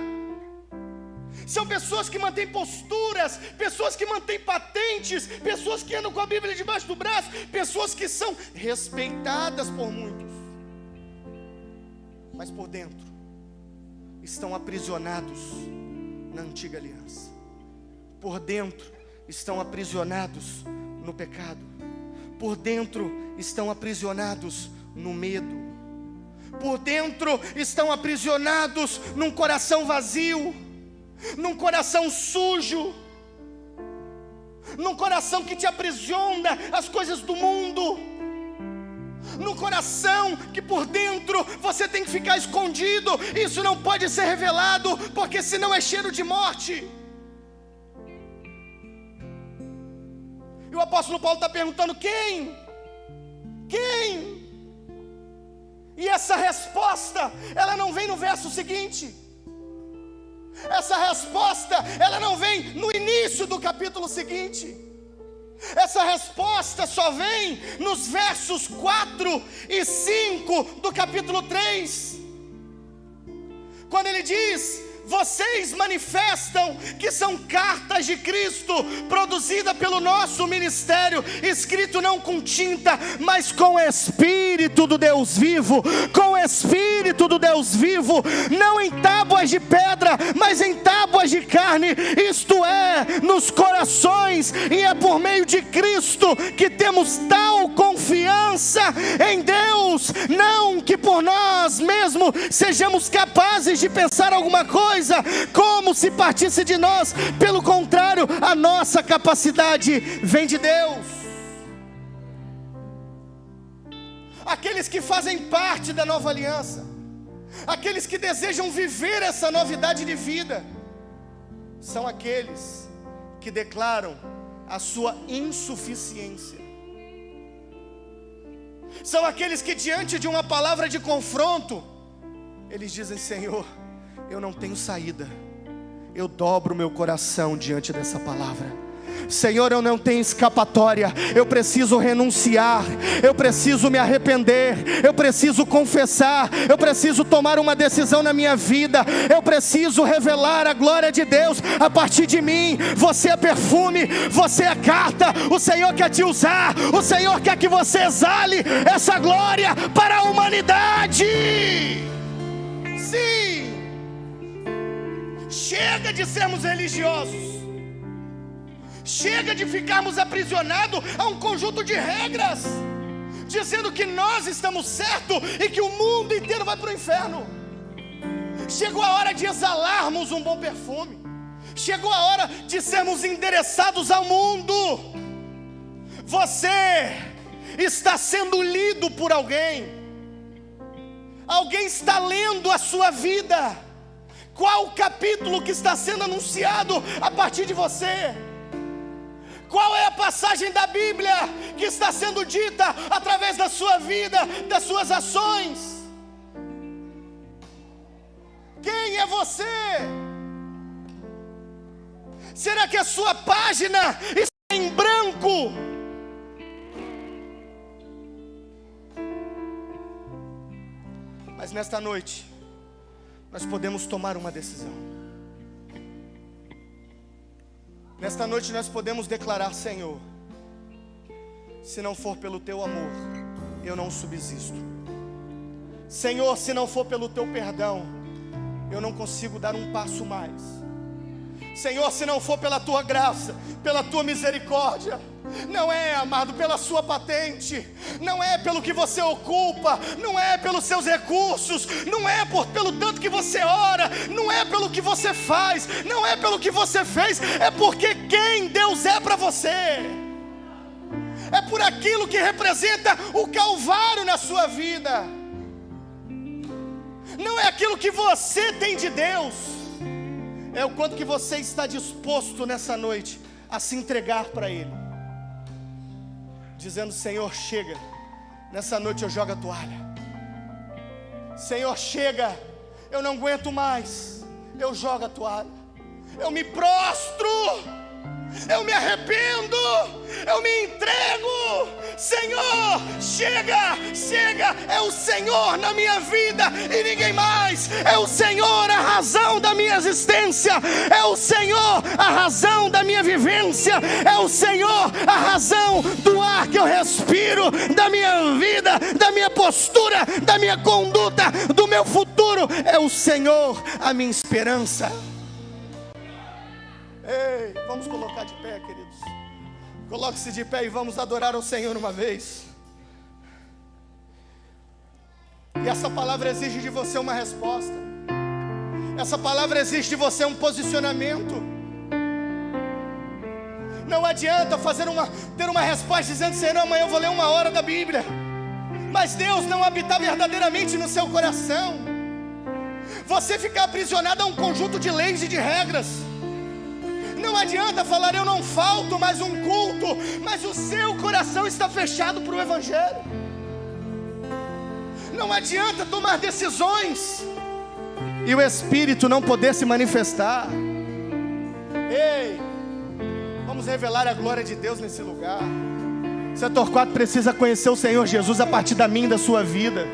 São pessoas que mantêm posturas, pessoas que mantêm patentes, pessoas que andam com a Bíblia debaixo do braço, pessoas que são respeitadas por muitos, mas por dentro estão aprisionados na antiga aliança. Por dentro estão aprisionados no pecado. Por dentro estão aprisionados no medo. Por dentro estão aprisionados num coração vazio, num coração sujo, num coração que te aprisiona às coisas do mundo, num coração que por dentro você tem que ficar escondido. Isso não pode ser revelado, porque senão é cheiro de morte. E o apóstolo Paulo está perguntando: quem? E essa resposta, ela não vem no verso seguinte. Essa resposta, ela não vem no início do capítulo seguinte. Essa resposta só vem nos versos 4 e 5 do capítulo 3. Quando ele diz: vocês manifestam que são cartas de Cristo, produzida pelo nosso ministério, escrito não com tinta, mas com o Espírito do Deus vivo, com o Espírito do Deus vivo, não em tábuas de pedra, mas em tábuas de carne, isto é, nos corações, e é por meio de Cristo que temos tal confiança em Deus, não que por nós mesmos sejamos capazes de pensar alguma coisa, como se partisse de nós. Pelo contrário, a nossa capacidade vem de Deus. Aqueles que fazem parte da nova aliança, aqueles que desejam viver essa novidade de vida, são aqueles que declaram a sua insuficiência. São aqueles que, diante de uma palavra de confronto, eles dizem: Senhor, eu não tenho saída, eu dobro meu coração diante dessa palavra. Senhor, eu não tenho escapatória, eu preciso renunciar, eu preciso me arrepender, eu preciso confessar, eu preciso tomar uma decisão na minha vida, eu preciso revelar a glória de Deus a partir de mim. Você é perfume, você é carta, o Senhor quer te usar, o Senhor quer que você exale essa glória para a humanidade. Sim, chega de sermos religiosos. Chega de ficarmos aprisionados a um conjunto de regras, dizendo que nós estamos certos e que o mundo inteiro vai para o inferno. Chegou a hora de exalarmos um bom perfume. Chegou a hora de sermos endereçados ao mundo. Você está sendo lido por alguém. Alguém está lendo a sua vida. Qual o capítulo que está sendo anunciado a partir de você? Qual é a passagem da Bíblia que está sendo dita através da sua vida, das suas ações? Quem é você? Será que a sua página está em branco? Mas nesta noite, nós podemos tomar uma decisão. Nesta noite nós podemos declarar: Senhor, se não for pelo Teu amor, eu não subsisto. Senhor, se não for pelo Teu perdão, eu não consigo dar um passo mais. Senhor, se não for pela Tua graça, pela Tua misericórdia, não é, amado, pela sua patente, não é pelo que você ocupa, não é pelos seus recursos, não é pelo tanto que você ora, não é pelo que você faz, não é pelo que você fez, é porque quem Deus é para você, é por aquilo que representa o Calvário na sua vida, não é aquilo que você tem de Deus, é o quanto que você está disposto nessa noite a se entregar para Ele, dizendo: Senhor, chega, nessa noite eu jogo a toalha. Senhor, chega, eu não aguento mais, eu jogo a toalha, eu me prostro, eu me arrependo, eu me entrego. Senhor, chega, chega, é o Senhor na minha vida e ninguém mais. É o Senhor a razão da minha existência, é o Senhor a razão da minha vivência, é o Senhor a razão do ar que eu respiro, da minha vida, da minha postura, da minha conduta, do meu futuro. É o Senhor a minha esperança. Ei, vamos colocar de pé, queridos. Coloque-se de pé e vamos adorar ao Senhor uma vez. E essa palavra exige de você uma resposta. Essa palavra exige de você um posicionamento. Não adianta ter uma resposta dizendo: Senhor, amanhã eu vou ler 1 hora da Bíblia, mas Deus não habitar verdadeiramente no seu coração. Você ficar aprisionado a um conjunto de leis e de regras. Não adianta falar: eu não falto mais um culto, mas o seu coração está fechado para o Evangelho. Não adianta tomar decisões e o Espírito não poder se manifestar. Ei, vamos revelar a glória de Deus nesse lugar. Setor 4 precisa conhecer o Senhor Jesus a partir da minha e da sua vida.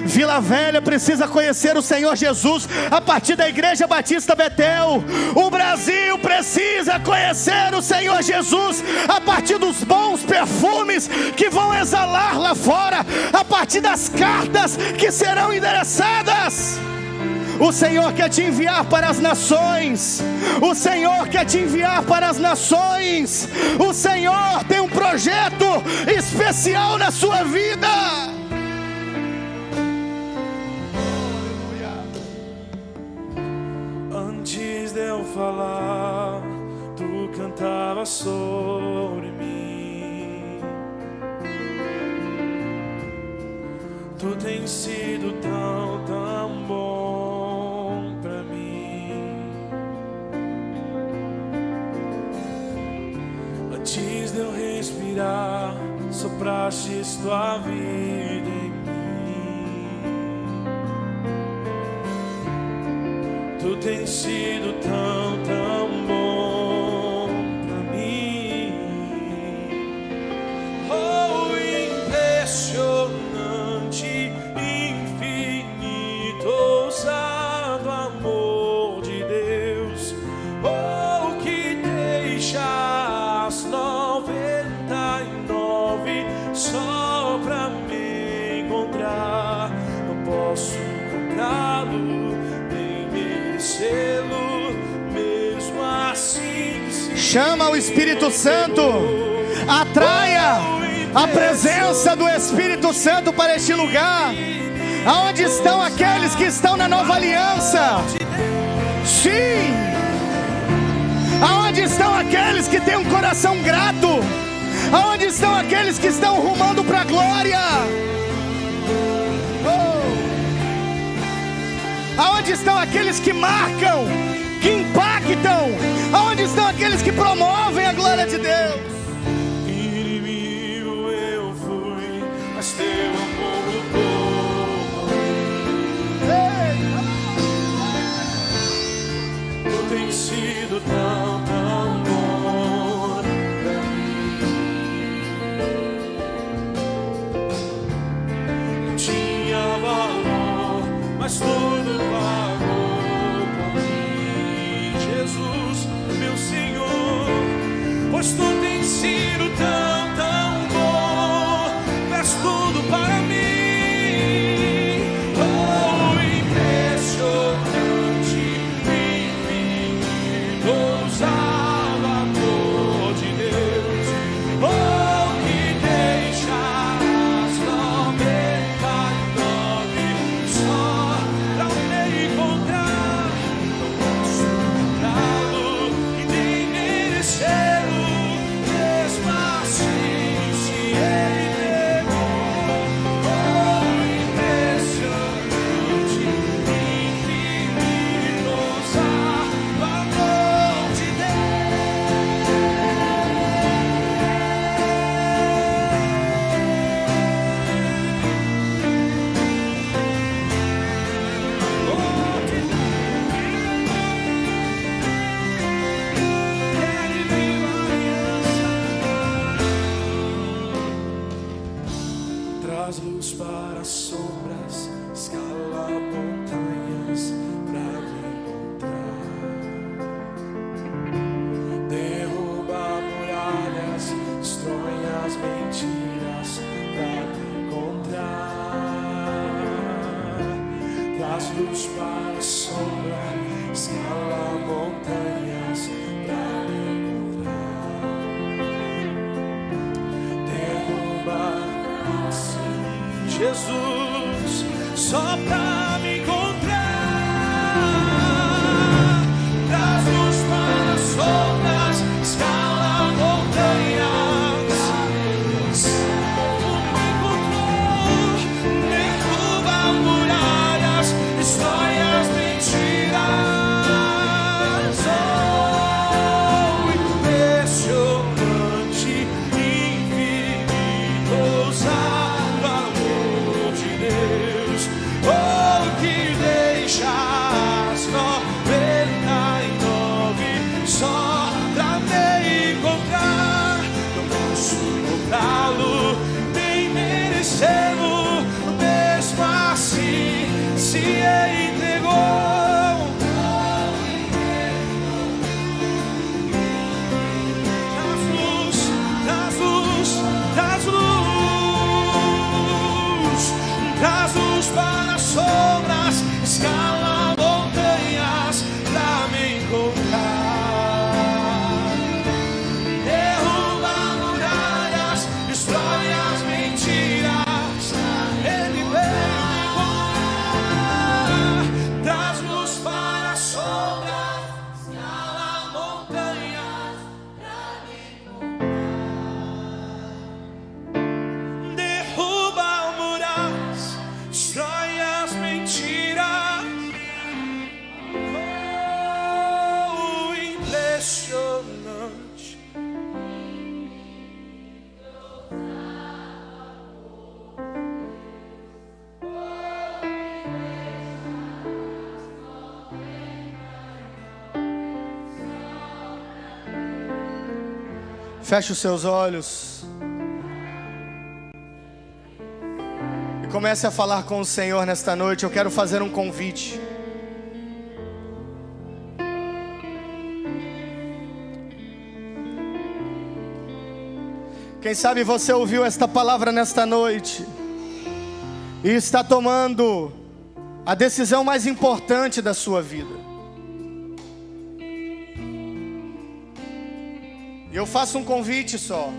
Vila Velha precisa conhecer o Senhor Jesus a partir da Igreja Batista Betel. O Brasil precisa conhecer o Senhor Jesus a partir dos bons perfumes que vão exalar lá fora, a partir das cartas que serão endereçadas. O Senhor quer te enviar para as nações. O Senhor quer te enviar para as nações. O Senhor tem um projeto especial na sua vida. Antes de eu falar, tu cantava sobre mim. Tu tens sido tão, tão bom pra mim. Antes de eu respirar, soprastes tua vida em mim. Tu tens sido tão, tão bom pra mim. Oh, impressionante, infinito, ousado amor de Deus. Oh, que deixa as 99 só pra me encontrar. Não posso comprá-lo, selo, Chama o Espírito Santo. Atraia a presença do Espírito Santo para este lugar. Aonde estão aqueles que estão na nova aliança? Sim. Aonde estão aqueles que têm um coração grato? Aonde estão aqueles que estão rumando para a glória? Aonde estão aqueles que marcam, que impactam? Aonde estão aqueles que promovem a glória de Deus? Inimigo eu fui, mas teu amor mudou. Tu tens sido tão bom pra mim. Não tinha valor, mas tudo pagou por mim, Jesus, meu Senhor. Pois tu tens sido tão, tão bom, faz tudo para mim. Oh, impressionante, infinito, ousado amor de Deus. Oh, que deixas 99 só pra me encontrar. Não posso encontrá-lo e nem merecê-lo. Mesmo assim, se ele pegou. Oh, impressionante, infinito, ousado amor de Traz luz para as sombras, escala montanhas pra me encontrar. Derruba muralhas, destrói as mentiras pra me encontrar. Traz luz para as sombras, escala montanhas pra me encontrar. Derruba Jesus, só pra me encontrar. Traz luz para as sombras, escala montanhas. Me encontrou, derruba muralhas, destrói as mentiras. Oh, impressionante, infinito, ousado amor de Deus. Oh, que deixas 99 só pra me encontrar. Não posso comprá-lo, nem merecê-lo. Mesmo assim, se entregou. Traz luz, traz luz, traz luz. Traz luz para as sombras, escala montanhas pra me encontrar. Derruba muralhas, destrói as mentiras. Ele vem me encontrar. Traz luz para as sombras, escala montanhas pra me encontrar. Derruba muralhas, destrói as mentiras. Oh, impressionante. Feche os seus olhos e comece a falar com o Senhor nesta noite. Eu quero fazer um convite. Quem sabe você ouviu esta palavra nesta noite e está tomando a decisão mais importante da sua vida. E eu faço um convite só.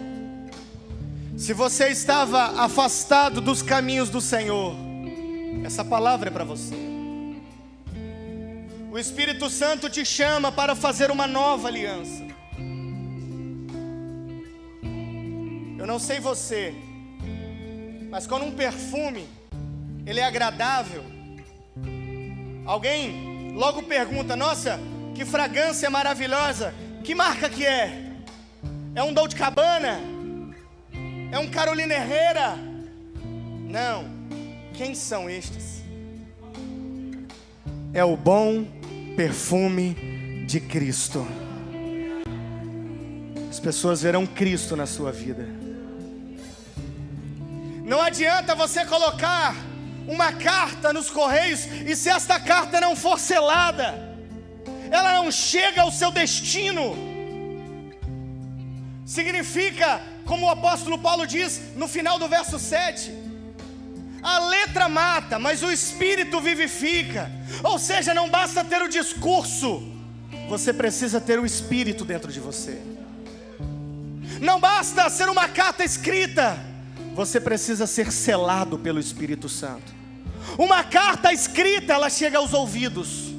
Se você estava afastado dos caminhos do Senhor, essa palavra é para você. O Espírito Santo te chama para fazer uma nova aliança. Eu não sei você, mas quando um perfume, ele é agradável, alguém logo pergunta: nossa, que fragrância maravilhosa, que marca que é? É um Dolce & Gabbana? É um Carolina Herrera? Não. Quem são estes? É o bom perfume de Cristo. As pessoas verão Cristo na sua vida. Não adianta você colocar uma carta nos correios e se esta carta não for selada, ela não chega ao seu destino. Significa, como o apóstolo Paulo diz no final do verso 7, a letra mata, mas o Espírito vivifica. Ou seja, não basta ter o discurso, você precisa ter o Espírito dentro de você. Não basta ser uma carta escrita, você precisa ser selado pelo Espírito Santo. Uma carta escrita, ela chega aos ouvidos,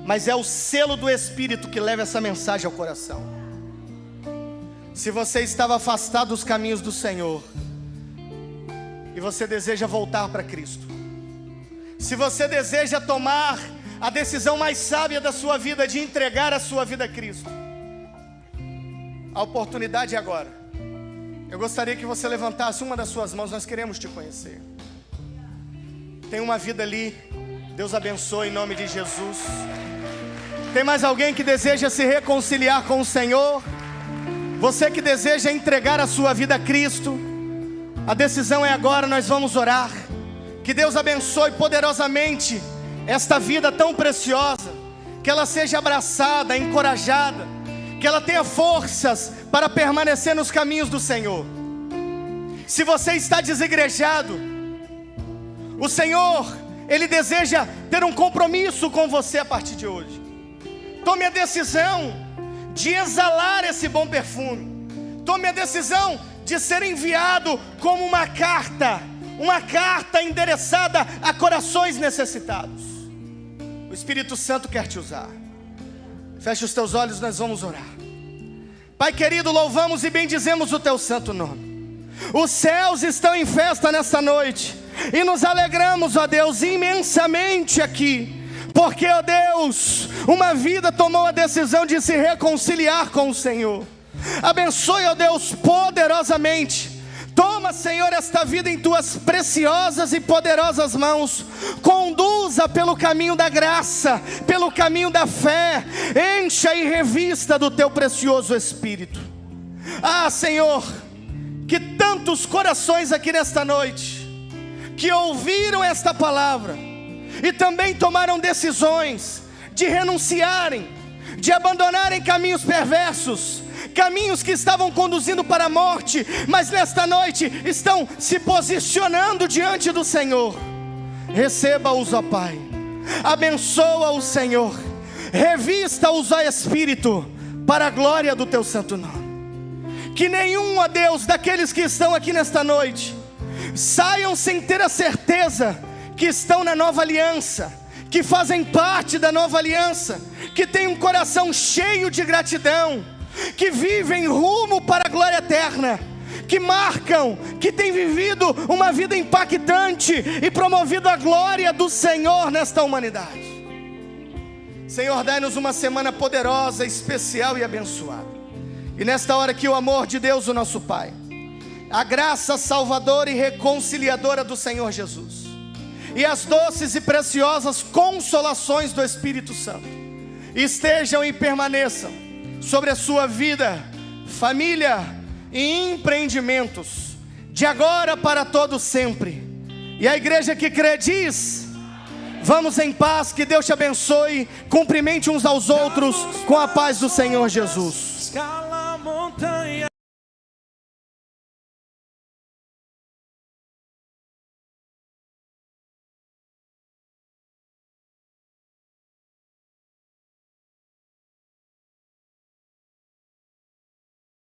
mas é o selo do Espírito que leva essa mensagem ao coração. Se você estava afastado dos caminhos do Senhor e você deseja voltar para Cristo, se você deseja tomar a decisão mais sábia da sua vida, de entregar a sua vida a Cristo, a oportunidade é agora. Eu gostaria que você levantasse uma das suas mãos, nós queremos te conhecer. Tem uma vida ali, Deus abençoe em nome de Jesus. Tem mais alguém que deseja se reconciliar com o Senhor? Você que deseja entregar a sua vida a Cristo, a decisão é agora, nós vamos orar. Que Deus abençoe poderosamente esta vida tão preciosa, que ela seja abraçada, encorajada, que ela tenha forças para permanecer nos caminhos do Senhor. Se você está desigrejado, o Senhor, Ele deseja ter um compromisso com você a partir de hoje. Tome a decisão de exalar esse bom perfume. Tome a decisão de ser enviado como uma carta endereçada a corações necessitados. O Espírito Santo quer te usar. Feche os teus olhos, nós vamos orar. Pai querido, louvamos e bendizemos o teu santo nome. Os céus estão em festa nesta noite e nos alegramos, ó Deus, imensamente aqui, porque, ó Deus, uma vida tomou a decisão de se reconciliar com o Senhor. Abençoe, ó Deus, poderosamente. Toma, Senhor, esta vida em tuas preciosas e poderosas mãos. Conduza pelo caminho da graça, pelo caminho da fé. Encha e revista do teu precioso Espírito. Ah, Senhor, que tantos corações aqui nesta noite, que ouviram esta palavra e também tomaram decisões de renunciarem, de abandonarem caminhos perversos, caminhos que estavam conduzindo para a morte, mas nesta noite estão se posicionando diante do Senhor. Receba-os, ó Pai. Abençoa-os, Senhor. Revista-os, ó Espírito, para a glória do teu santo nome. Que nenhum, ó Deus, daqueles que estão aqui nesta noite saiam sem ter a certeza que estão na nova aliança, que fazem parte da nova aliança, que têm um coração cheio de gratidão, que vivem rumo para a glória eterna, que marcam, que têm vivido uma vida impactante e promovido a glória do Senhor nesta humanidade. Senhor, dai-nos uma semana poderosa, especial e abençoada. E nesta hora que o amor de Deus, o nosso Pai, a graça salvadora e reconciliadora do Senhor Jesus, e as doces e preciosas consolações do Espírito Santo estejam e permaneçam sobre a sua vida, família e empreendimentos, de agora para todo sempre. E a igreja que crê diz: vamos em paz, que Deus te abençoe. Cumprimente uns aos outros com a paz do Senhor Jesus.